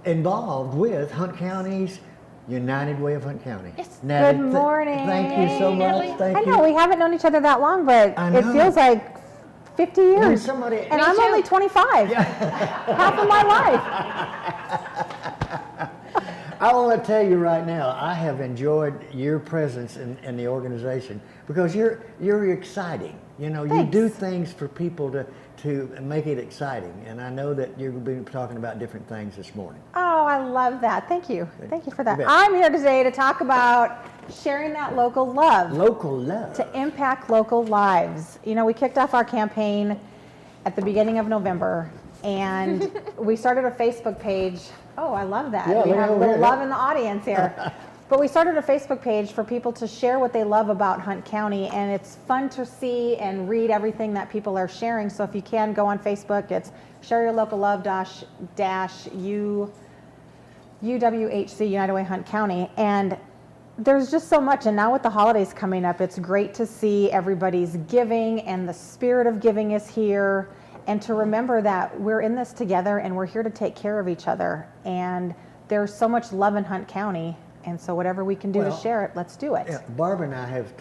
[SPEAKER 1] involved with Hunt County's United Way of Hunt County.
[SPEAKER 14] Yes.
[SPEAKER 1] Natalie,
[SPEAKER 14] Good morning.
[SPEAKER 1] Thank you so much. Thank you.
[SPEAKER 14] I know we haven't known each other that long, but it feels like 50 years. And I'm only 25. Half of my life.
[SPEAKER 1] I want to tell you right now, I have enjoyed your presence in the organization because you're exciting. You know, you do things for people to make it exciting. And I know that you're going to be talking about different things this morning.
[SPEAKER 14] Oh, I love that. Thank you. Thank you for that. I'm here today to talk about sharing that local love.
[SPEAKER 1] Local love.
[SPEAKER 14] To impact local lives. You know, we kicked off our campaign at the beginning of November, and we started a Facebook page. Oh, I love that.
[SPEAKER 1] Yeah,
[SPEAKER 14] we have a little love in the audience here. But we started a Facebook page for people to share what they love about Hunt County, and it's fun to see and read everything that people are sharing. So if you can, go on Facebook. It's Share Your Local Love UWHC, United Way Hunt County. And there's just so much, and now with the holidays coming up, it's great to see everybody's giving, and the spirit of giving is here, and to remember that we're in this together and we're here to take care of each other. And there's so much love in Hunt County, and so whatever we can do to share it, let's do it.
[SPEAKER 1] Yeah, Barbara and I have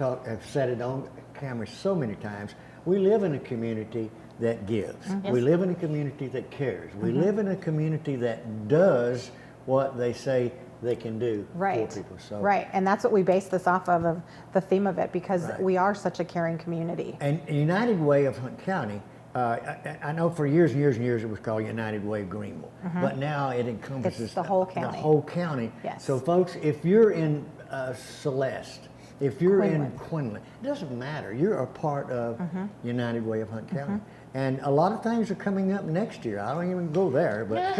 [SPEAKER 1] said it on camera so many times. We live in a community that gives.
[SPEAKER 14] Yes.
[SPEAKER 1] We live in a community that cares. We live in a community that does what they say they can do for people. So.
[SPEAKER 14] Right, and that's what we base this off of the theme of it, because we are such a caring community.
[SPEAKER 1] And United Way of Hunt County, I know for years and years and years it was called United Way of Greenville, but now it encompasses
[SPEAKER 14] it's the whole county.
[SPEAKER 1] The whole county.
[SPEAKER 14] Yes.
[SPEAKER 1] So folks, if you're in Celeste, if you're in Quinlan, it doesn't matter. You're a part of United Way of Hunt County. And a lot of things are coming up next year. I don't even go there, but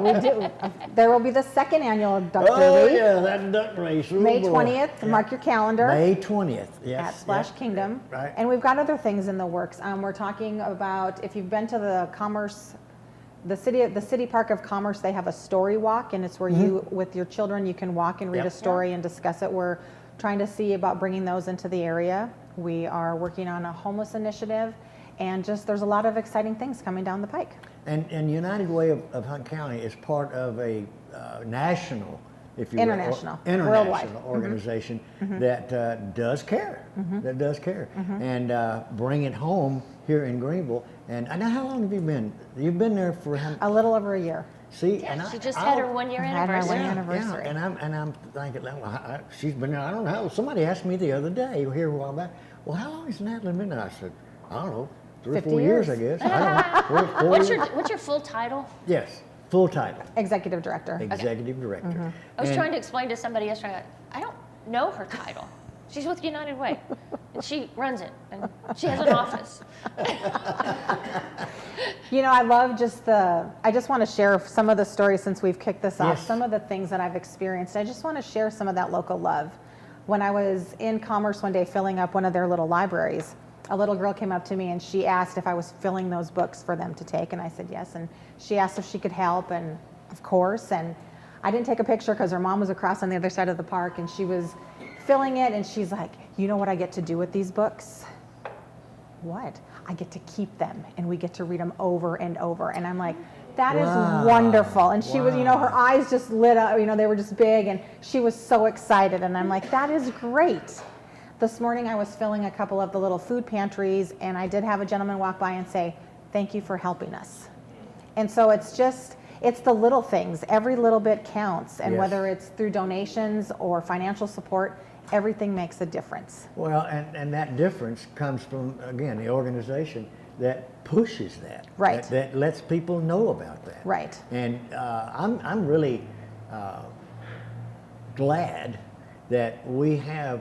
[SPEAKER 14] we do. There will be the second annual duck derby.
[SPEAKER 1] Oh yeah, that duck race.
[SPEAKER 14] May 20th. Mark your calendar.
[SPEAKER 1] May 20th. Yes.
[SPEAKER 14] At Splash Kingdom.
[SPEAKER 1] Right.
[SPEAKER 14] And we've got other things in the works. We're talking about, if you've been to the Commerce, the City Park of Commerce, they have a story walk, and it's where you, with your children, you can walk and read a story and discuss it. We're trying to see about bringing those into the area. We are working on a homeless initiative. And just there's a lot of exciting things coming down the pike.
[SPEAKER 1] And United Way of Hunt County is part of a national, if you will, international organization that does care, and bring it home here in Greenville. And I know, how long have you been? You've been there for
[SPEAKER 14] a little over a year.
[SPEAKER 1] See,
[SPEAKER 3] and she just had her 1 year anniversary.
[SPEAKER 1] Yeah, and I'm thinking, she's been there. I don't know. Somebody asked me the other day here a while back. Well, how long has Natalie been there? I said, I don't know. 3 or 4 years, I guess. I don't know.
[SPEAKER 3] What's your full title?
[SPEAKER 1] Yes, full title.
[SPEAKER 14] Executive Director.
[SPEAKER 1] Executive Director.
[SPEAKER 3] I was trying to explain to somebody yesterday, I don't know her title. She's with United Way, and she runs it, and she has an office.
[SPEAKER 14] You know, I love I just want to share some of the stories since we've kicked this off, some of the things that I've experienced. I just want to share some of that local love. When I was in Commerce one day filling up one of their little libraries, a little girl came up to me and she asked if I was filling those books for them to take, and I said yes, and she asked if she could help, and of course, and I didn't take a picture because her mom was across on the other side of the park, and she was filling it, and she's like, you know what I get to do with these books? What? I get to keep them, and we get to read them over and over. And I'm like, that is wonderful. And she was, you know, her eyes just lit up, you know, they were just big, and she was so excited. And I'm like, that is great. This morning I was filling a couple of the little food pantries, and I did have a gentleman walk by and say, thank you for helping us. And so it's the little things. Every little bit counts. And whether it's through donations or financial support, everything makes a difference.
[SPEAKER 1] Well, and that difference comes from, again, the organization that pushes that.
[SPEAKER 14] Right.
[SPEAKER 1] That lets people know about that.
[SPEAKER 14] Right.
[SPEAKER 1] And I'm really glad that we have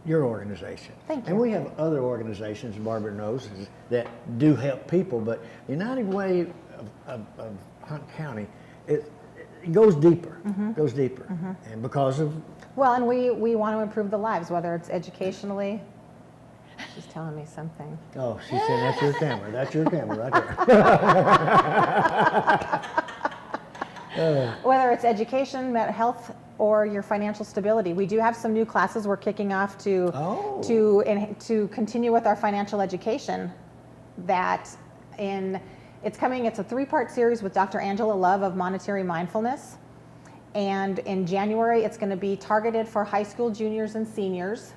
[SPEAKER 1] your organization.
[SPEAKER 14] Thank you.
[SPEAKER 1] And we have other organizations, Barbara knows, that do help people, but United Way of Hunt County, it goes deeper, goes deeper. And because of...
[SPEAKER 14] Well, and we want to improve the lives, whether it's educationally. She's telling me something.
[SPEAKER 1] Oh, she's saying that's your camera. That's your camera right there.
[SPEAKER 14] Whether it's education, mental health, or your financial stability. We do have some new classes we're kicking off to continue with our financial education. It's coming. It's a 3-part series with Dr. Angela Love of Monetary Mindfulness. And in January, it's going to be targeted for high school juniors and seniors.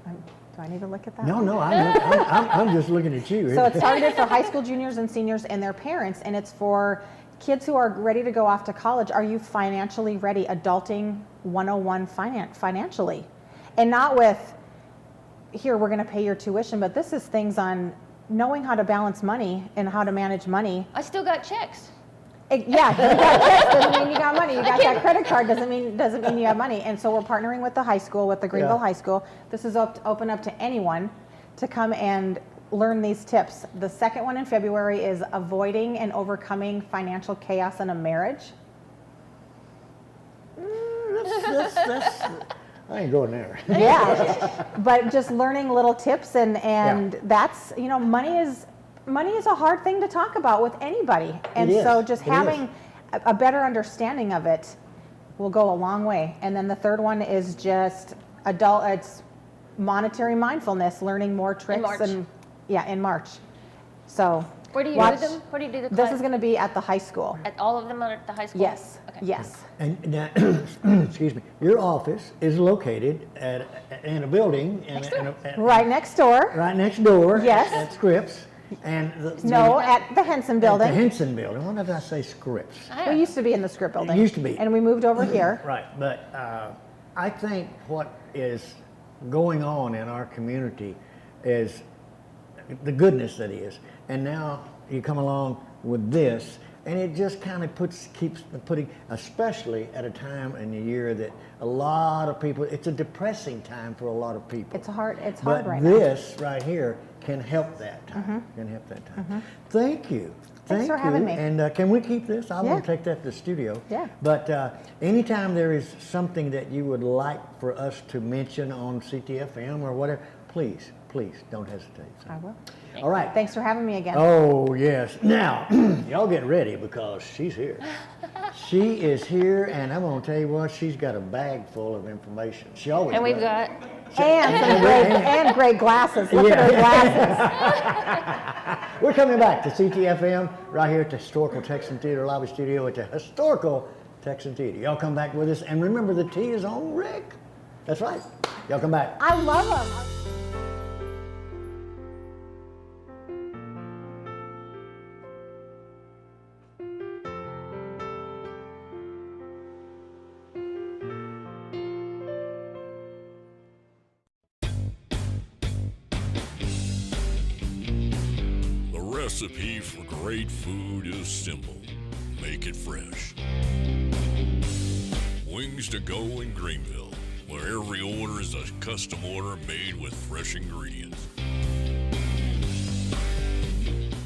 [SPEAKER 14] Do I need to look at that?
[SPEAKER 1] No, I'm just looking at you.
[SPEAKER 14] So it's targeted for high school juniors and seniors and their parents, and it's for kids who are ready to go off to college. Are you financially ready? Adulting 101 financially. And not with, here, we're going to pay your tuition, but this is things on knowing how to balance money and how to manage money.
[SPEAKER 3] I still got checks.
[SPEAKER 14] You got checks doesn't mean you got money. You got that credit card doesn't mean you have money. And so we're partnering with the high school, with the Greenville High School. This is open up to anyone to come and learn these tips. The second one in February is avoiding and overcoming financial chaos in a marriage.
[SPEAKER 1] I ain't going there.
[SPEAKER 14] Yeah, but just learning little tips and that's, you know, money is a hard thing to talk about with anybody. And so just having a better understanding of it will go a long way. And then the third one is just it's monetary mindfulness, learning more tricks. In March. So
[SPEAKER 3] where do you do them? Where do you do the class?
[SPEAKER 14] This is going to be at the high school.
[SPEAKER 3] At all of them at the high school?
[SPEAKER 14] Yes.
[SPEAKER 3] Okay.
[SPEAKER 14] Yes.
[SPEAKER 1] And now, excuse me, your office is located in a building.
[SPEAKER 14] Right next door.
[SPEAKER 1] Right next door.
[SPEAKER 14] Yes.
[SPEAKER 1] At Scripps. And
[SPEAKER 14] at the Henson building.
[SPEAKER 1] At the Henson building. Why did I say Scripps?
[SPEAKER 14] We used to be in the Scripps building.
[SPEAKER 1] It used to be.
[SPEAKER 14] And we moved over here.
[SPEAKER 1] Right. But I think what is going on in our community is the goodness that is. And now you come along with this, and it just kind of keeps putting, especially at a time in the year that a lot of people, it's a depressing time for a lot of people.
[SPEAKER 14] It's hard right
[SPEAKER 1] now. But this right here can help that time. Thank you.
[SPEAKER 14] Thanks for having me.
[SPEAKER 1] And can we keep this? I want to take that to the studio.
[SPEAKER 14] Yeah.
[SPEAKER 1] But anytime there is something that you would like for us to mention on Ctfm or whatever, please don't hesitate.
[SPEAKER 14] I will.
[SPEAKER 1] All right.
[SPEAKER 14] Thanks for having me again.
[SPEAKER 1] Oh, yes. Now, y'all get ready because she's here. She is here, and I'm going to tell you what, she's got a bag full of information. She always
[SPEAKER 3] And we've got...
[SPEAKER 14] And great glasses. Look at her glasses.
[SPEAKER 1] We're coming back to Ctfm right here at the Historical Texan Theater Lobby Studio at the Historical Texan Theater. Y'all come back with us, and remember the tea is on Rick. That's right. Y'all come back.
[SPEAKER 14] I love them.
[SPEAKER 15] The recipe for great food is simple. Make it fresh. Wings to Go in Greenville, where every order is a custom order made with fresh ingredients.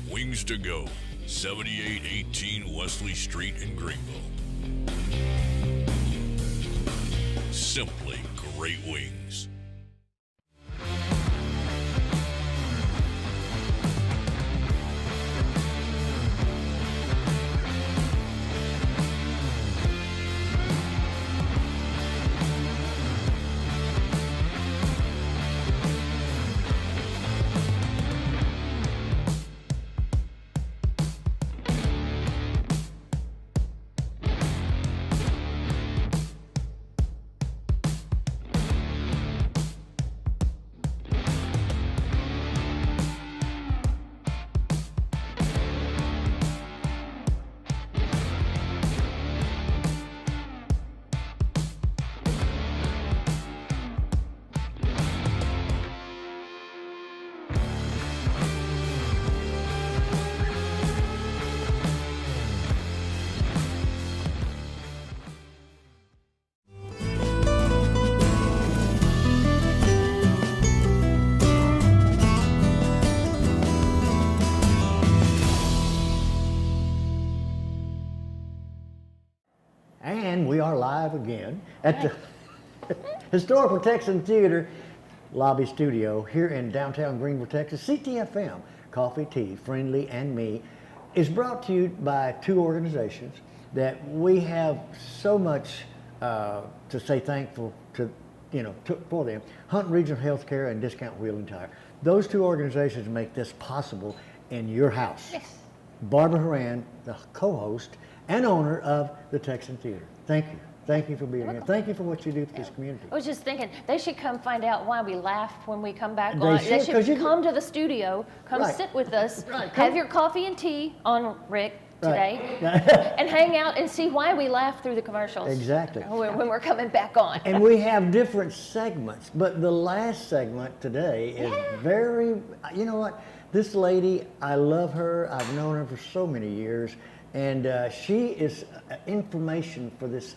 [SPEAKER 15] Wings to Go, 7818 Wesley Street in Greenville. Simply great wings.
[SPEAKER 1] And we are live again at the Historical Texan Theater Lobby Studio here in downtown Greenville, Texas. Ctfm, Coffee, Tea, Friendly, and Me, is brought to you by two organizations that we have so much to say thankful to, for them. Hunt Regional Healthcare and Discount Wheel and Tire. Those two organizations make this possible in your house.
[SPEAKER 3] Yes.
[SPEAKER 1] Barbara Horan, the co-host and owner of the Texan Theater. Thank you. Thank you for being here. Thank you for what you do for this community.
[SPEAKER 3] I was just thinking, they should come find out why we laugh when we come back
[SPEAKER 1] They
[SPEAKER 3] on.
[SPEAKER 1] should,
[SPEAKER 3] They
[SPEAKER 1] 'cause
[SPEAKER 3] should come to the studio, come
[SPEAKER 1] Right.
[SPEAKER 3] sit with us,
[SPEAKER 1] Right,
[SPEAKER 3] have your coffee and tea on Rick today,
[SPEAKER 1] Right.
[SPEAKER 3] and hang out and see why we laugh through the commercials.
[SPEAKER 1] Exactly.
[SPEAKER 3] When we're coming back on.
[SPEAKER 1] And we have different segments, but the last segment today is very, you know what? This lady, I love her. I've known her for so many years, and she is information for this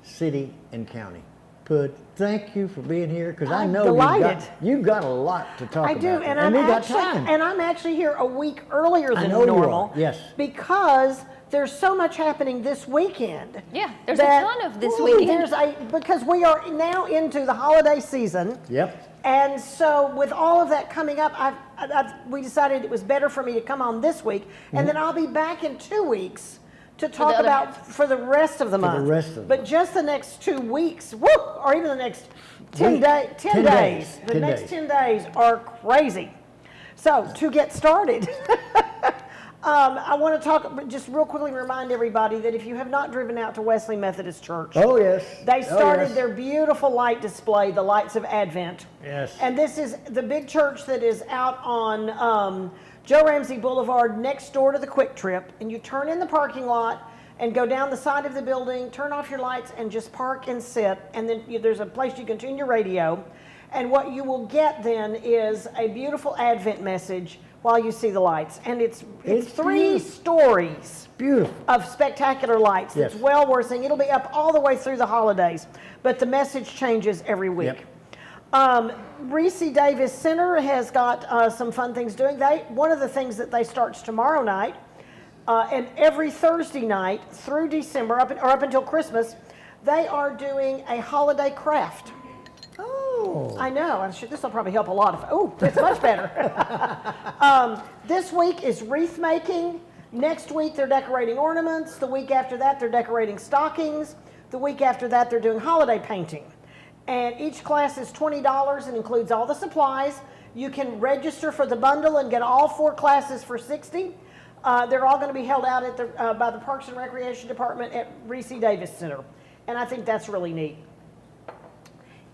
[SPEAKER 1] city and county. Pud, thank you for being here, because I know you've got a lot to talk about.
[SPEAKER 16] I do, and I'm actually here a week earlier than normal.
[SPEAKER 1] Yes.
[SPEAKER 16] Because there's so much happening this weekend.
[SPEAKER 3] Yeah, there's a ton of this weekend.
[SPEAKER 16] Because we are now into the holiday season.
[SPEAKER 1] Yep.
[SPEAKER 16] And so with all of that coming up, we decided it was better for me to come on this week, and then I'll be back in 2 weeks to talk about for the rest of the month. But just the next 2 weeks, or even the next 10 days. The next 10 days are crazy. So to get started, I want to talk, just real quickly remind everybody that if you have not driven out to Wesley Methodist Church.
[SPEAKER 1] Oh, yes.
[SPEAKER 16] They started their beautiful light display, the Lights of Advent.
[SPEAKER 1] Yes.
[SPEAKER 16] And this is the big church that is out on Joe Ramsey Boulevard next door to the Quick Trip. And you turn in the parking lot and go down the side of the building, turn off your lights, and just park and sit. And then there's a place you can tune your radio. And what you will get then is a beautiful Advent message while you see the lights. And it's 3 stories of spectacular lights.
[SPEAKER 1] Yes.
[SPEAKER 16] It's well worth seeing. It'll be up all the way through the holidays, but the message changes every week. Reese Davis Center has got some fun things doing. One of the things that they starts tomorrow night, and every Thursday night through December, up until Christmas, they are doing a holiday craft.
[SPEAKER 1] Oh.
[SPEAKER 16] I know. This will probably help a lot of. Oh, it's much better. This week is wreath making. Next week they're decorating ornaments. The week after that they're decorating stockings. The week after that they're doing holiday painting. And each class is $20 and includes all the supplies. You can register for the bundle and get all 4 classes for $60. They're all going to be held out at by the Parks and Recreation Department at Reese Davis Center. And I think that's really neat.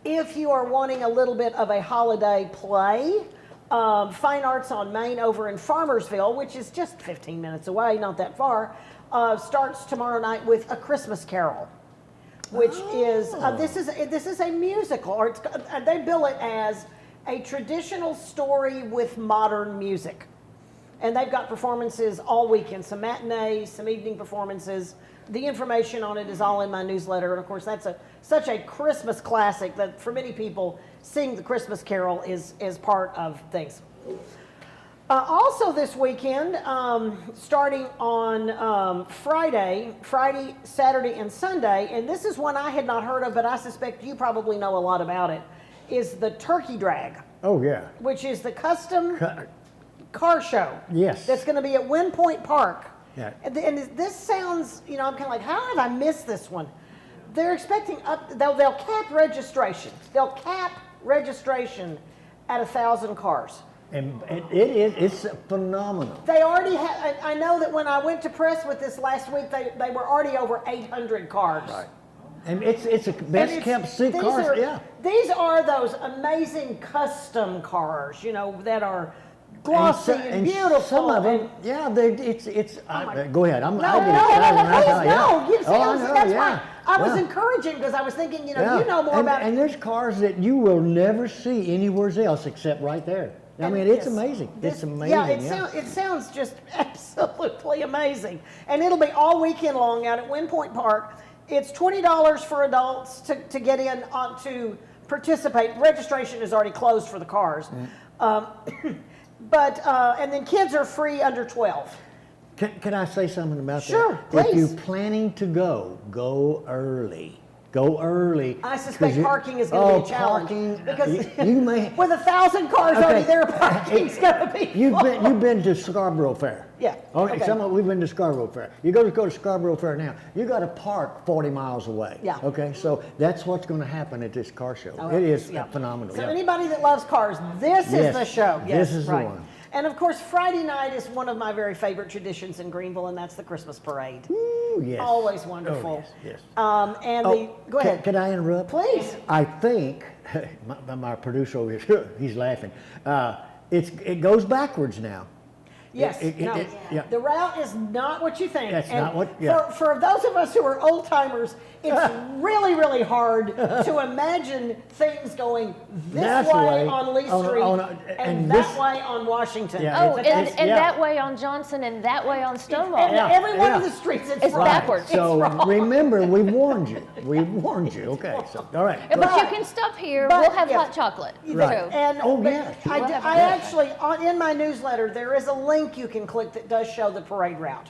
[SPEAKER 16] If you are wanting a little bit of a holiday play, Fine Arts on Main over in Farmersville, which is just 15 minutes away, not that far, starts tomorrow night with A Christmas Carol, which is this is a musical, or they bill it as a traditional story with modern music. And they've got performances all weekend, some matinees, some evening performances. The information on it is all in my newsletter. And of course, that's such a Christmas classic that for many people, seeing the Christmas Carol is part of things. Also this weekend, starting on Friday, Saturday, and Sunday, and this is one I had not heard of, but I suspect you probably know a lot about it, is the Turkey Drag.
[SPEAKER 1] Oh, yeah.
[SPEAKER 16] Which is the custom car show.
[SPEAKER 1] Yes.
[SPEAKER 16] That's going to be at Wind Point Park.
[SPEAKER 1] Yeah.
[SPEAKER 16] And this sounds, I'm kind of like, how have I missed this one? They're expecting they'll cap registration. They'll cap registration at 1,000 cars.
[SPEAKER 1] And it's phenomenal.
[SPEAKER 16] They already have, I know that when I went to press with this last week, they were already over 800 cars.
[SPEAKER 1] Right. And it's a best kept secret cars.
[SPEAKER 16] These are those amazing custom cars, that are glossy and beautiful.
[SPEAKER 1] Some of them, go ahead.
[SPEAKER 16] That's why I was encouraging, because I was thinking, you know more about.
[SPEAKER 1] And there's cars that you will never see anywhere else except right there. I mean, it's amazing. It's amazing.
[SPEAKER 16] Yeah, it sounds just absolutely amazing. And it'll be all weekend long out at Wind Point Park. It's $20 for adults to get in to participate. Registration is already closed for the cars. And then kids are free under 12.
[SPEAKER 1] Can I say something about
[SPEAKER 16] Sure,
[SPEAKER 1] that? If
[SPEAKER 16] please.
[SPEAKER 1] you're planning to go early. Go early.
[SPEAKER 16] I suspect parking is going to be a challenge.
[SPEAKER 1] Parking,
[SPEAKER 16] because
[SPEAKER 1] you may,
[SPEAKER 16] with 1,000 cars already there, parking's going to be
[SPEAKER 1] You've been to Scarborough Fair.
[SPEAKER 16] Yeah.
[SPEAKER 1] Okay. We've been to Scarborough Fair. You go to Scarborough Fair now. You got to park 40 miles away.
[SPEAKER 16] Yeah.
[SPEAKER 1] Okay. So that's what's going to happen at this car show.
[SPEAKER 16] Oh,
[SPEAKER 1] it is
[SPEAKER 16] yeah.
[SPEAKER 1] phenomenal.
[SPEAKER 16] So
[SPEAKER 1] Yeah.
[SPEAKER 16] anybody that loves cars, this is the show. Yes,
[SPEAKER 1] This is
[SPEAKER 16] right.
[SPEAKER 1] the one.
[SPEAKER 16] And of course, Friday night is one of my very favorite traditions in Greenville, and that's the Christmas parade.
[SPEAKER 1] Ooh, yes.
[SPEAKER 16] Always wonderful.
[SPEAKER 1] Oh, yes.
[SPEAKER 16] Go ahead.
[SPEAKER 1] Can I interrupt?
[SPEAKER 16] Please.
[SPEAKER 1] I think my producer over here, he's laughing. It goes backwards now.
[SPEAKER 16] Yes.
[SPEAKER 1] Yeah.
[SPEAKER 16] The route is not what you think.
[SPEAKER 1] That's
[SPEAKER 16] And
[SPEAKER 1] not what- yeah.
[SPEAKER 16] For those of us who are old timers, it's really, really hard to imagine things going this
[SPEAKER 1] That's
[SPEAKER 16] way
[SPEAKER 1] way.
[SPEAKER 16] on Lee Street and that way on Washington.
[SPEAKER 1] Yeah,
[SPEAKER 3] and that way on Johnson and that way on Stonewall.
[SPEAKER 16] And every one of the streets, it's wrong.
[SPEAKER 3] backwards.
[SPEAKER 1] So
[SPEAKER 16] It's wrong.
[SPEAKER 1] remember, we warned you. We warned you. Okay. So all right.
[SPEAKER 3] But
[SPEAKER 1] go
[SPEAKER 3] you
[SPEAKER 1] ahead.
[SPEAKER 3] can stop here.
[SPEAKER 16] but,
[SPEAKER 3] We'll have
[SPEAKER 16] yeah.
[SPEAKER 3] hot chocolate.
[SPEAKER 1] Right.
[SPEAKER 3] too.
[SPEAKER 16] And
[SPEAKER 1] Oh,
[SPEAKER 16] but
[SPEAKER 1] yes.
[SPEAKER 16] I actually, in my newsletter, there is a link you can click that does show the parade route.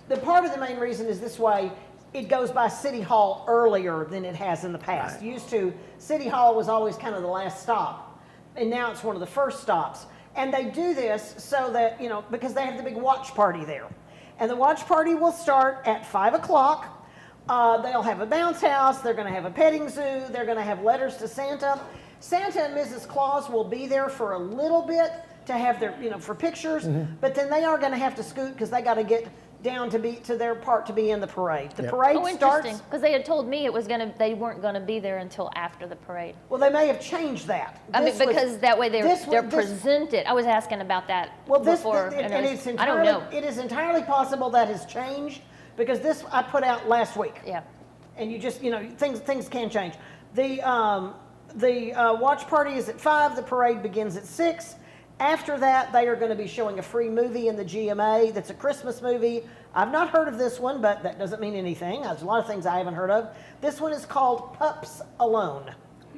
[SPEAKER 16] The part of the main reason is this way, it goes by City Hall earlier than it has in the past.
[SPEAKER 1] Right.
[SPEAKER 16] Used to, City Hall was always kind of the last stop, and now it's one of the first stops. And they do this so that, because they have the big watch party there. And the watch party will start at 5 o'clock. They'll have a bounce house, they're gonna have a petting zoo, they're gonna have letters to Santa. Santa and Mrs. Claus will be there for a little bit to have their, for pictures, but then they are gonna have to scoot because they gotta get down to their part to be in the parade. The parade starts.
[SPEAKER 3] Interesting, because they had told me they weren't gonna be there until after the parade.
[SPEAKER 16] Well, they may have changed that.
[SPEAKER 3] Because that way they're presented. I was asking about that before. I don't know.
[SPEAKER 16] It is entirely possible that has changed because this I put out last week.
[SPEAKER 3] Yeah.
[SPEAKER 16] And you just, things can change. The watch party is at 5. The parade begins at 6. After that, they are going to be showing a free movie in the GMA that's a Christmas movie. I've not heard of this one, but that doesn't mean anything. There's a lot of things I haven't heard of. This one is called Pups Alone.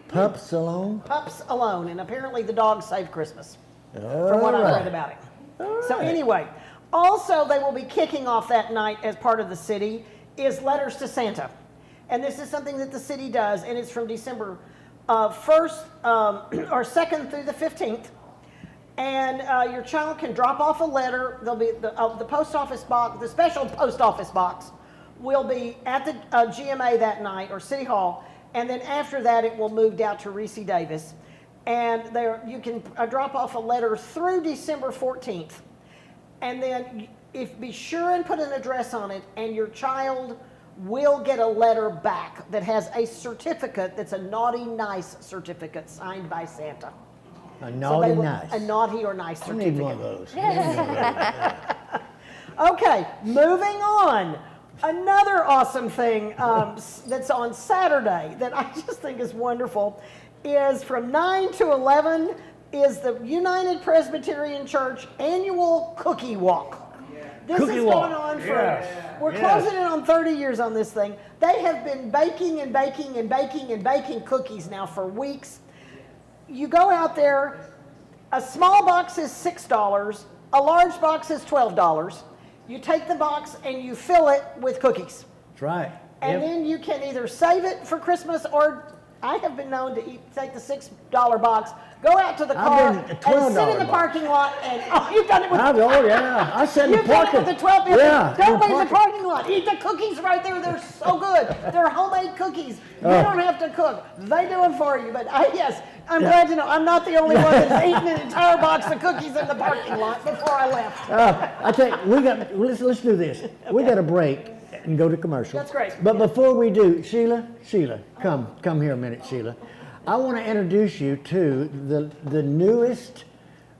[SPEAKER 1] Pups Alone?
[SPEAKER 16] Pups Alone, and apparently the dogs save Christmas, from
[SPEAKER 1] All
[SPEAKER 16] what I
[SPEAKER 1] right.
[SPEAKER 16] read about it. So anyway, also they will be kicking off that night as part of the city is Letters to Santa. And this is something that the city does, and it's from December 1st or 2nd through the 15th. And your child can drop off a letter. There'll be the post office box, the special post office box will be at the GMA that night or City Hall. And then after that, it will move down to Reese Davis. And there you can drop off a letter through December 14th. And then be sure and put an address on it, and your child will get a letter back that has a certificate that's a naughty nice certificate signed by Santa.
[SPEAKER 1] A naughty nice.
[SPEAKER 16] A naughty or nice
[SPEAKER 1] I
[SPEAKER 16] certificate.
[SPEAKER 1] need one of those.
[SPEAKER 16] Okay, moving on. Another awesome thing that's on Saturday that I just think is wonderful is from 9 to 11 is the United Presbyterian Church annual cookie walk. This
[SPEAKER 1] Cookie
[SPEAKER 16] has
[SPEAKER 1] walk.
[SPEAKER 16] gone on for,
[SPEAKER 1] Yes.
[SPEAKER 16] we're closing in on 30 years on this thing. They have been baking and baking and baking and baking cookies now for weeks. You go out there, a small box is $6, a large box is $12. You take the box and you fill it with cookies.
[SPEAKER 1] That's right.
[SPEAKER 16] And then you can either save it for Christmas or I have been known to take the $6 box, go out to the car
[SPEAKER 1] I've been a
[SPEAKER 16] and sit in the
[SPEAKER 1] $12
[SPEAKER 16] parking lot and, you've done it with
[SPEAKER 1] Oh, yeah. I said in the
[SPEAKER 16] You've done it
[SPEAKER 1] parking.
[SPEAKER 16] with the 12 people.
[SPEAKER 1] Yeah.
[SPEAKER 16] Don't
[SPEAKER 1] in the
[SPEAKER 16] leave the
[SPEAKER 1] parking.
[SPEAKER 16] parking lot. Eat the cookies right there. They're so good. They're homemade cookies. You don't have to cook. They do them for you. But I'm glad to know I'm not the only one that's eaten an entire box of cookies in the parking lot before I left.
[SPEAKER 1] I tell you, let's do this. We got a break and go to commercial.
[SPEAKER 16] That's great.
[SPEAKER 1] But before we do, Sheila, come here a minute, Sheila. I want to introduce you to the newest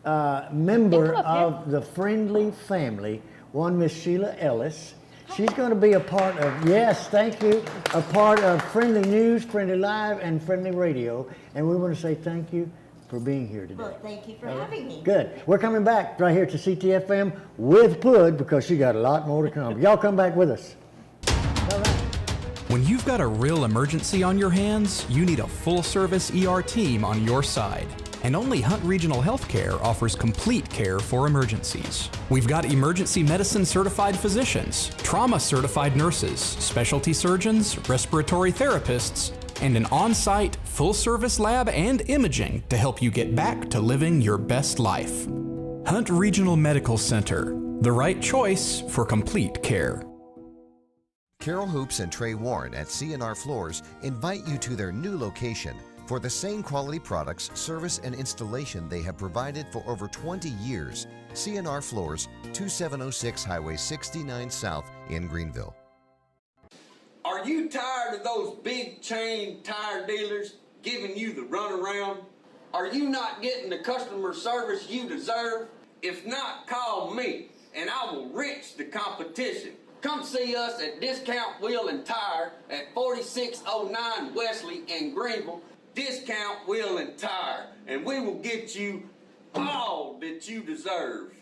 [SPEAKER 1] member of the Friendly family, one Miss Sheila Ellis. She's going to be a part of, yes, thank you, a part of Friendly News, Friendly Live, and Friendly Radio. And we want to say thank you for being here today.
[SPEAKER 13] Well, thank you for having me.
[SPEAKER 1] Good. We're coming back right here to Ctfm with Pud because she got a lot more to come. Y'all come back with us.
[SPEAKER 4] When you've got a real emergency on your hands, you need a full-service ER team on your side. And only Hunt Regional Healthcare offers complete care for emergencies. We've got emergency medicine certified physicians, trauma certified nurses, specialty surgeons, respiratory therapists, and an on-site full-service lab and imaging to help you get back to living your best life. Hunt Regional Medical Center, the right choice for complete care.
[SPEAKER 5] Carol Hoops and Trey Warren at C&R Floors invite you to their new location for the same quality products, service, and installation they have provided for over 20 years. C&R Floors, 2706 Highway 69 South in Greenville.
[SPEAKER 6] Are you tired of those big chain tire dealers giving you the runaround? Are you not getting the customer service you deserve? If not, call me and I will wrench the competition. Come see us at Discount Wheel and Tire at 4609 Wesley in Greenville. Discount Wheel and Tire, and we will get you all that you deserve.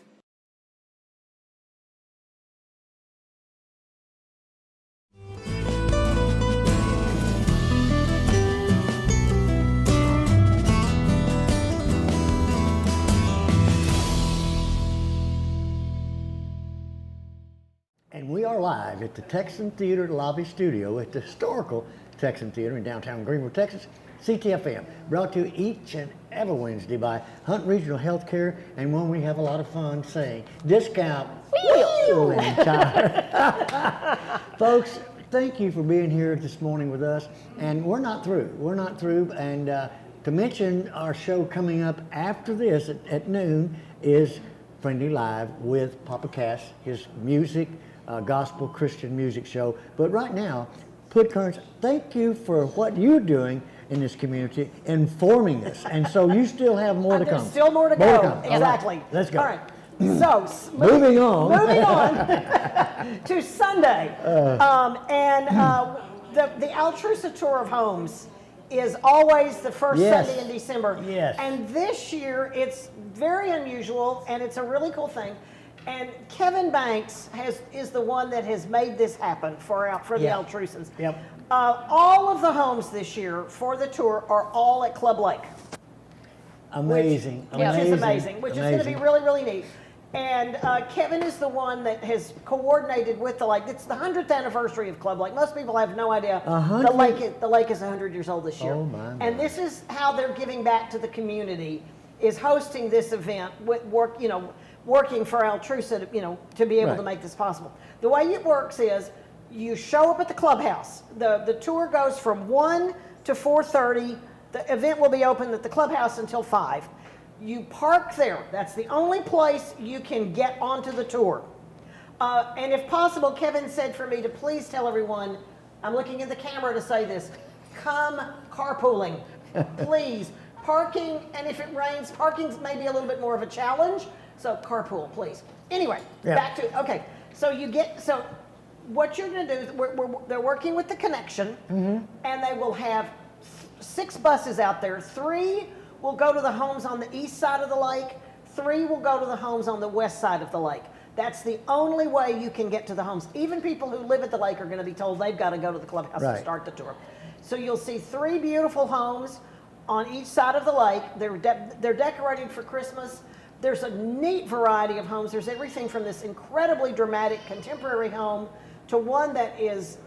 [SPEAKER 1] And we are live at the Texan Theater Lobby Studio at the historical Texan Theater in downtown Greenville, Texas. Ctfm, brought to you each and every Wednesday by Hunt Regional Healthcare, and when we have a lot of fun saying, Discount Wheel and Tire. Folks, thank you for being here this morning with us, and we're not through. We're not through, and to mention our show coming up after this at noon is Friendly Live with Papa Cass, his music, gospel Christian music show. But right now, Pud Kearns, thank you for what you're doing in this community, informing us. And so you still have more to come.
[SPEAKER 16] There's still more to go.
[SPEAKER 1] Exactly.
[SPEAKER 16] Right.
[SPEAKER 1] Let's go.
[SPEAKER 16] All right. So
[SPEAKER 1] moving on
[SPEAKER 16] to Sunday. The Altrusa Tour of Homes is always the first Sunday in December.
[SPEAKER 1] Yes.
[SPEAKER 16] And this year it's very unusual and it's a really cool thing. And Kevin Banks is the one that has made this happen for the Altrusans.
[SPEAKER 1] Yep.
[SPEAKER 16] All of the homes this year for the tour are all at Club Lake.
[SPEAKER 1] Amazing.
[SPEAKER 16] Which is amazing, which is going to be really, really neat. And Kevin is the one that has coordinated with the lake. It's the 100th anniversary of Club Lake. Most people have no idea the lake is 100 years old this year.
[SPEAKER 1] Oh my.
[SPEAKER 16] And this is how they're giving back to the community, is hosting this event with working for Altrusa to be able to make this possible. The way it works is you show up at the clubhouse. The tour goes from 1 to 4:30. The event will be open at the clubhouse until 5. You park there. That's the only place you can get onto the tour. And if possible, Kevin said for me to please tell everyone, I'm looking at the camera to say this, come carpooling, please. Parking, and if it rains, parking's maybe a little bit more of a challenge, so carpool, please. Anyway, back to, okay, so what you're gonna do is they're working with the Connection, and they will have 6 buses out there. 3 will go to the homes on the east side of the lake, 3 will go to the homes on the west side of the lake. That's the only way you can get to the homes. Even people who live at the lake are gonna be told they've gotta go to the clubhouse to start the tour. So you'll see 3 beautiful homes on each side of the lake. They're decorated for Christmas. There's a neat variety of homes. There's everything from this incredibly dramatic contemporary home to one that is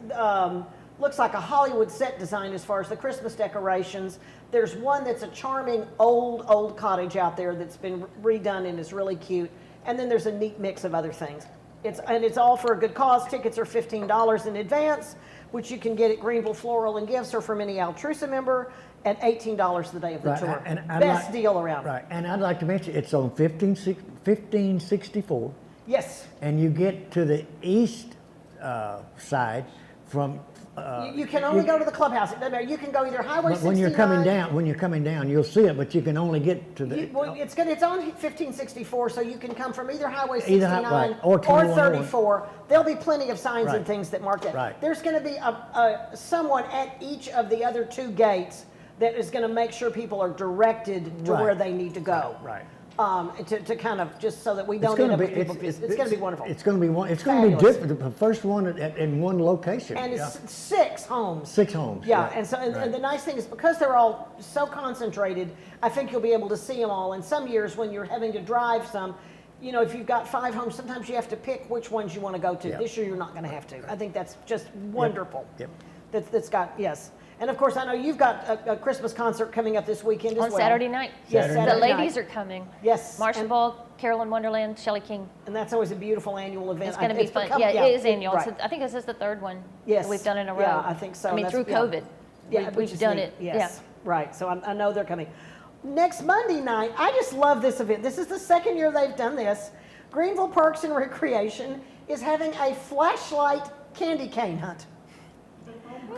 [SPEAKER 16] looks like a Hollywood set design as far as the Christmas decorations. There's one that's a charming old cottage out there that's been redone and is really cute. And then there's a neat mix of other things. It's all for a good cause. Tickets are $15 in advance, which you can get at Greenville Floral and Gifts or from any Altrusa member at $18 the day of the tour. Best deal around.
[SPEAKER 1] Right, and I'd like to mention it's on 1564.
[SPEAKER 16] Yes.
[SPEAKER 1] And you get to the east side from.
[SPEAKER 16] You can only go to the clubhouse. It doesn't matter. You can go either Highway 69.
[SPEAKER 1] When you're coming down, you'll see it, but you can only get to the.
[SPEAKER 16] It's on 1564, so you can come from either Highway 69
[SPEAKER 1] or
[SPEAKER 16] 34. There'll be plenty of signs and things that mark that.
[SPEAKER 1] Right.
[SPEAKER 16] There's going to be someone at each of the other 2 gates that is going to make sure people are directed to where they need to go.
[SPEAKER 1] Right.
[SPEAKER 16] to kind of just so that we don't end up with people. It's going to be wonderful.
[SPEAKER 1] It's going to be It's going to be different. The first one in one location.
[SPEAKER 16] And it's 6 homes.
[SPEAKER 1] 6 homes.
[SPEAKER 16] Yeah, and so and the nice thing is because they're all so concentrated, I think you'll be able to see them all. And some years when you're having to drive some, you know, if you've got 5 homes, sometimes you have to pick which ones you want to go to. This year you're not going to have to. I think that's just wonderful.
[SPEAKER 1] Yep.
[SPEAKER 16] That's got, yes. And of course, I know you've got a Christmas concert coming up this weekend as well.
[SPEAKER 3] On Saturday night.
[SPEAKER 16] Yes,
[SPEAKER 3] the ladies are coming.
[SPEAKER 16] Yes.
[SPEAKER 3] Marcia Ball, Carolyn Wonderland, Shelley King.
[SPEAKER 16] And that's always a beautiful annual event.
[SPEAKER 3] It's going to be fun. It is annual. Right. I think this is the 3rd one that we've done in a row.
[SPEAKER 16] Yeah, I think so.
[SPEAKER 3] I mean, through COVID.
[SPEAKER 16] Yeah,
[SPEAKER 3] we've done it.
[SPEAKER 16] Yes, right. So I know they're coming. Next Monday night, I just love this event. This is the 2nd year they've done this. Greenville Parks and Recreation is having a flashlight candy cane hunt.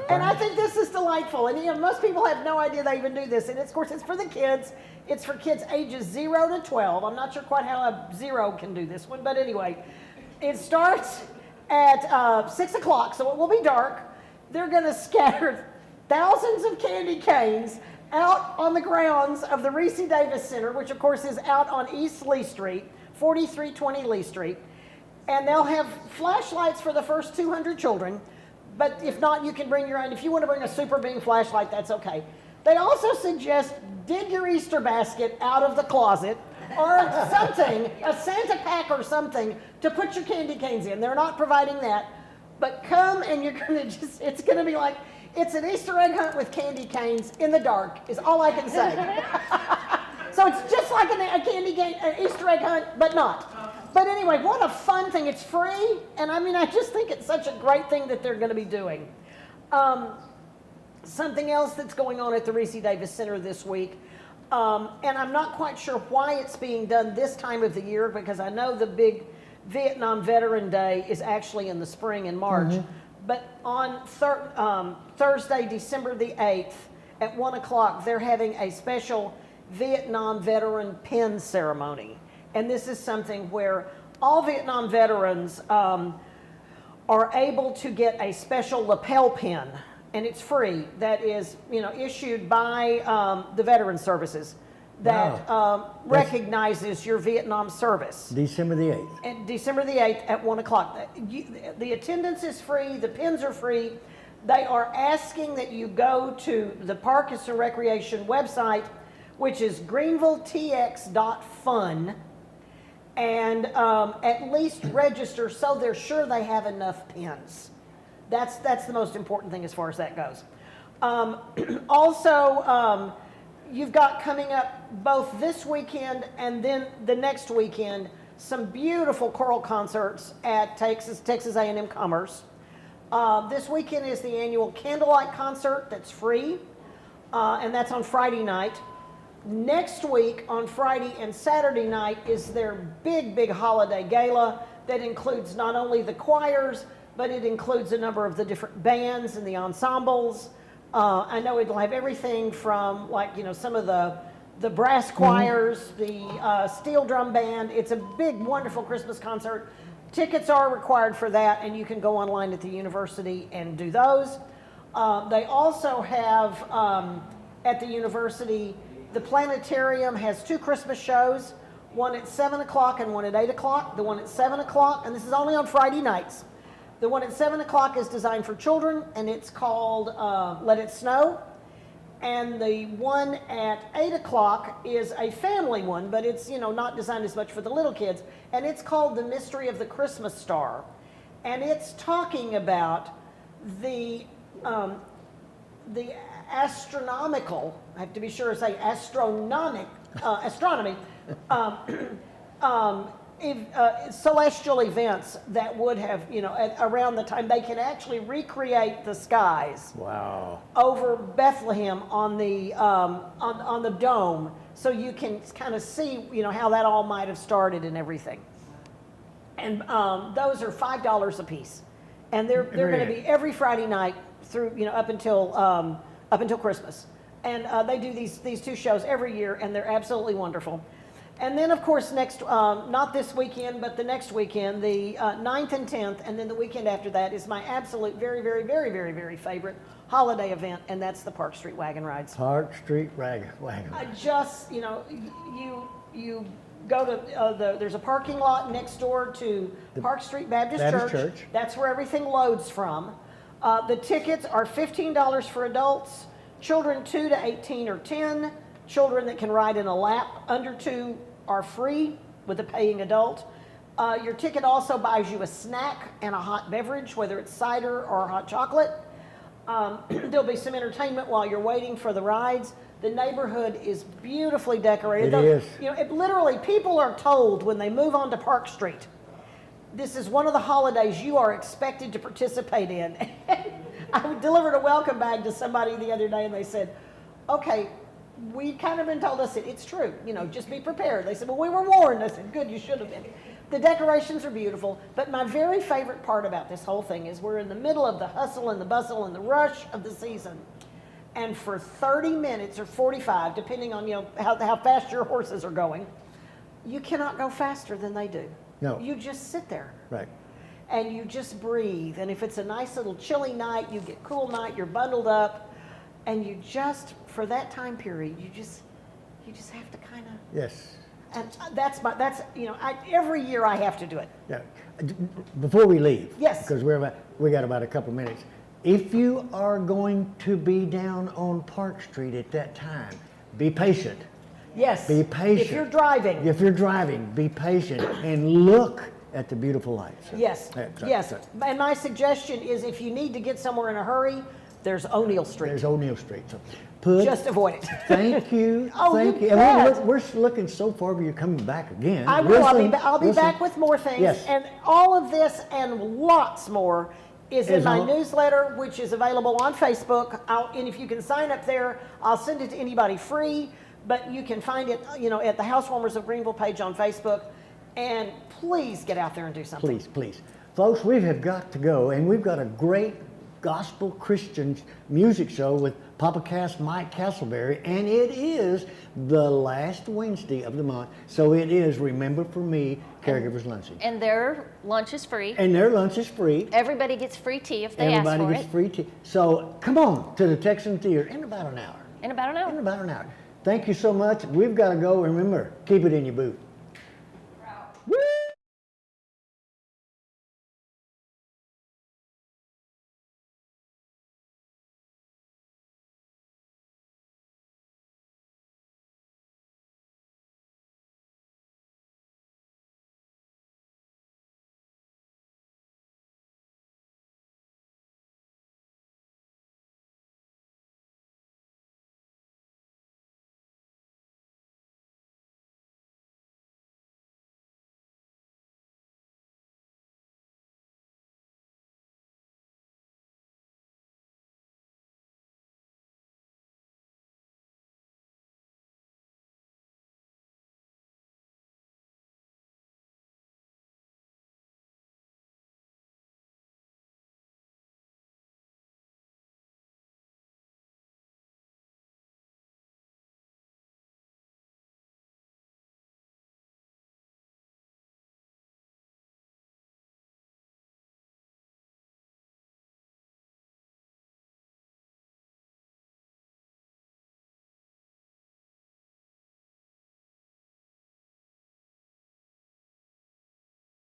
[SPEAKER 16] And I think this is delightful. And you know, most people have no idea they even do this. And of course, it's for the kids. It's for kids ages 0 to 12. I'm not sure quite how a 0 can do this one, but anyway, it starts at 6 o'clock, so it will be dark. They're going to scatter thousands of candy canes out on the grounds of the Reese Davis Center, which of course is out on East Lee Street, 4320 Lee Street. And they'll have flashlights for the first 200 children. But if not, you can bring your own. If you want to bring a super beam flashlight, that's okay. They also suggest dig your Easter basket out of the closet or something, a Santa pack or something, to put your candy canes in. They're not providing that. But come and you're going to just, it's going to be like, it's an Easter egg hunt with candy canes in the dark, is all I can say. So it's just like a candy cane, an Easter egg hunt, but not. But anyway, what a fun thing. It's free, and I mean, I just think it's such a great thing that they're going to be doing. Something else that's going on at the Reese Davis Center this week, and I'm not quite sure why it's being done this time of the year, because I know the big Vietnam Veteran Day is actually in the spring in March. But on Thursday, December the 8th, at 1 o'clock, they're having a special Vietnam Veteran Pin Ceremony. And this is something where all Vietnam veterans are able to get a special lapel pin, and it's free. That is, you know, issued by the Veteran Services that recognizes your Vietnam service.
[SPEAKER 1] December the 8th.
[SPEAKER 16] And December the 8th at 1 o'clock. The attendance is free. The pins are free. They are asking that you go to the Parks and Recreation website, which is greenvilletx.fun. And at least register so they're sure they have enough pins. That's the most important thing as far as that goes. Also, you've got coming up both this weekend and then the next weekend some beautiful choral concerts at Texas A&M Commerce. This weekend is the annual Candlelight Concert that's free, and that's on Friday night. Next week, on Friday and Saturday night, is their big holiday gala that includes not only the choirs, but it includes a number of the different bands and the ensembles. I know it'll have everything from, like, you know, some of the brass choirs, the steel drum band. It's a big, wonderful Christmas concert. Tickets are required for that, and you can go online at the university and do those. They also have, at the university, the planetarium has 2 Christmas shows, one at 7 o'clock and one at 8 o'clock. The one at 7 o'clock, and this is only on Friday nights. The one at 7 o'clock is designed for children, and it's called Let It Snow. And the one at 8 o'clock is a family one, but it's, you know, not designed as much for the little kids. And it's called The Mystery of the Christmas Star. And it's talking about the astronomical, I have to be sure to say astronomy, celestial events that would have, you know, around the time they can actually recreate the skies.
[SPEAKER 1] Wow. Over
[SPEAKER 16] Bethlehem on the dome, so you can kind of see, you know, how that all might have started and everything. And those are $5 a piece, and they're going to be every Friday night through, you know, up until Christmas. And they do these 2 shows every year, and they're absolutely wonderful. And then, of course, next, not this weekend, but the next weekend, the 9th and 10th, and then the weekend after that is my absolute very favorite holiday event, and that's the Park Street Wagon Rides.
[SPEAKER 1] Park Street Wagon Rides.
[SPEAKER 16] Just, you know, go to, there's a parking lot next door to Park Street Baptist Church. That's where everything loads from. The tickets are $15 for adults. Children 2 to 18 are 10. Children that can ride in a lap under 2 are free with a paying adult. Your ticket also buys you a snack and a hot beverage, whether it's cider or hot chocolate. There'll be some entertainment while you're waiting for the rides. The neighborhood is beautifully decorated.
[SPEAKER 1] It is.
[SPEAKER 16] You know, literally, people are told when they move onto Park Street, this is one of the holidays you are expected to participate in. I delivered a welcome bag to somebody the other day, and they said, okay, we kind of been told. I said, it's true, you know, just be prepared. They said, well, we were warned. I said, good, you should have been. The decorations are beautiful, but my very favorite part about this whole thing is we're in the middle of the hustle and the bustle and the rush of the season. And for 30 minutes or 45, depending on, you know, how fast your horses are going, you cannot go faster than they do.
[SPEAKER 1] No.
[SPEAKER 16] You just sit there.
[SPEAKER 1] Right.
[SPEAKER 16] And you just breathe. And if it's a nice little chilly night, you get cool night, you're bundled up, and you just, for that time period, you just have to kind of.
[SPEAKER 1] Yes.
[SPEAKER 16] And that's you know, every year I have to do it.
[SPEAKER 1] Yeah. Before we leave.
[SPEAKER 16] Yes.
[SPEAKER 1] Because we got about a couple minutes. If you are going to be down on Park Street at that time, be patient.
[SPEAKER 16] Yes.
[SPEAKER 1] Be patient.
[SPEAKER 16] If you're driving.
[SPEAKER 1] If you're driving, be patient and look at the beautiful lights.
[SPEAKER 16] Yes. Yes. And my suggestion is if you need to get somewhere in a hurry, there's O'Neill Street.
[SPEAKER 1] There's O'Neill Street. So, Pud,
[SPEAKER 16] just avoid it.
[SPEAKER 1] Thank you. Thank you. And we're looking so far, but you're coming back again.
[SPEAKER 16] I will. I'll be back with more things.
[SPEAKER 1] Yes.
[SPEAKER 16] And all of this and lots more is in my newsletter, which is available on Facebook. And if you can sign up there, I'll send it to anybody free. But you can find it, you know, at the Housewarmers of Greenville page on Facebook. And please get out there and do something.
[SPEAKER 1] Please, please. Folks, we have got to go, and we've got a great gospel Christian music show with Papa Cass, Mike Castleberry, and it is the last Wednesday of the month, so it is Remember For Me Caregivers Luncheon.
[SPEAKER 3] And their lunch is free.
[SPEAKER 1] And their lunch is free.
[SPEAKER 3] Everybody gets free tea if they ask for it.
[SPEAKER 1] Everybody gets free tea. So come on to the Texan Theater in about an hour.
[SPEAKER 3] In about an hour.
[SPEAKER 1] In about an hour. Thank you so much. We've got to go. Remember, keep it in your boot.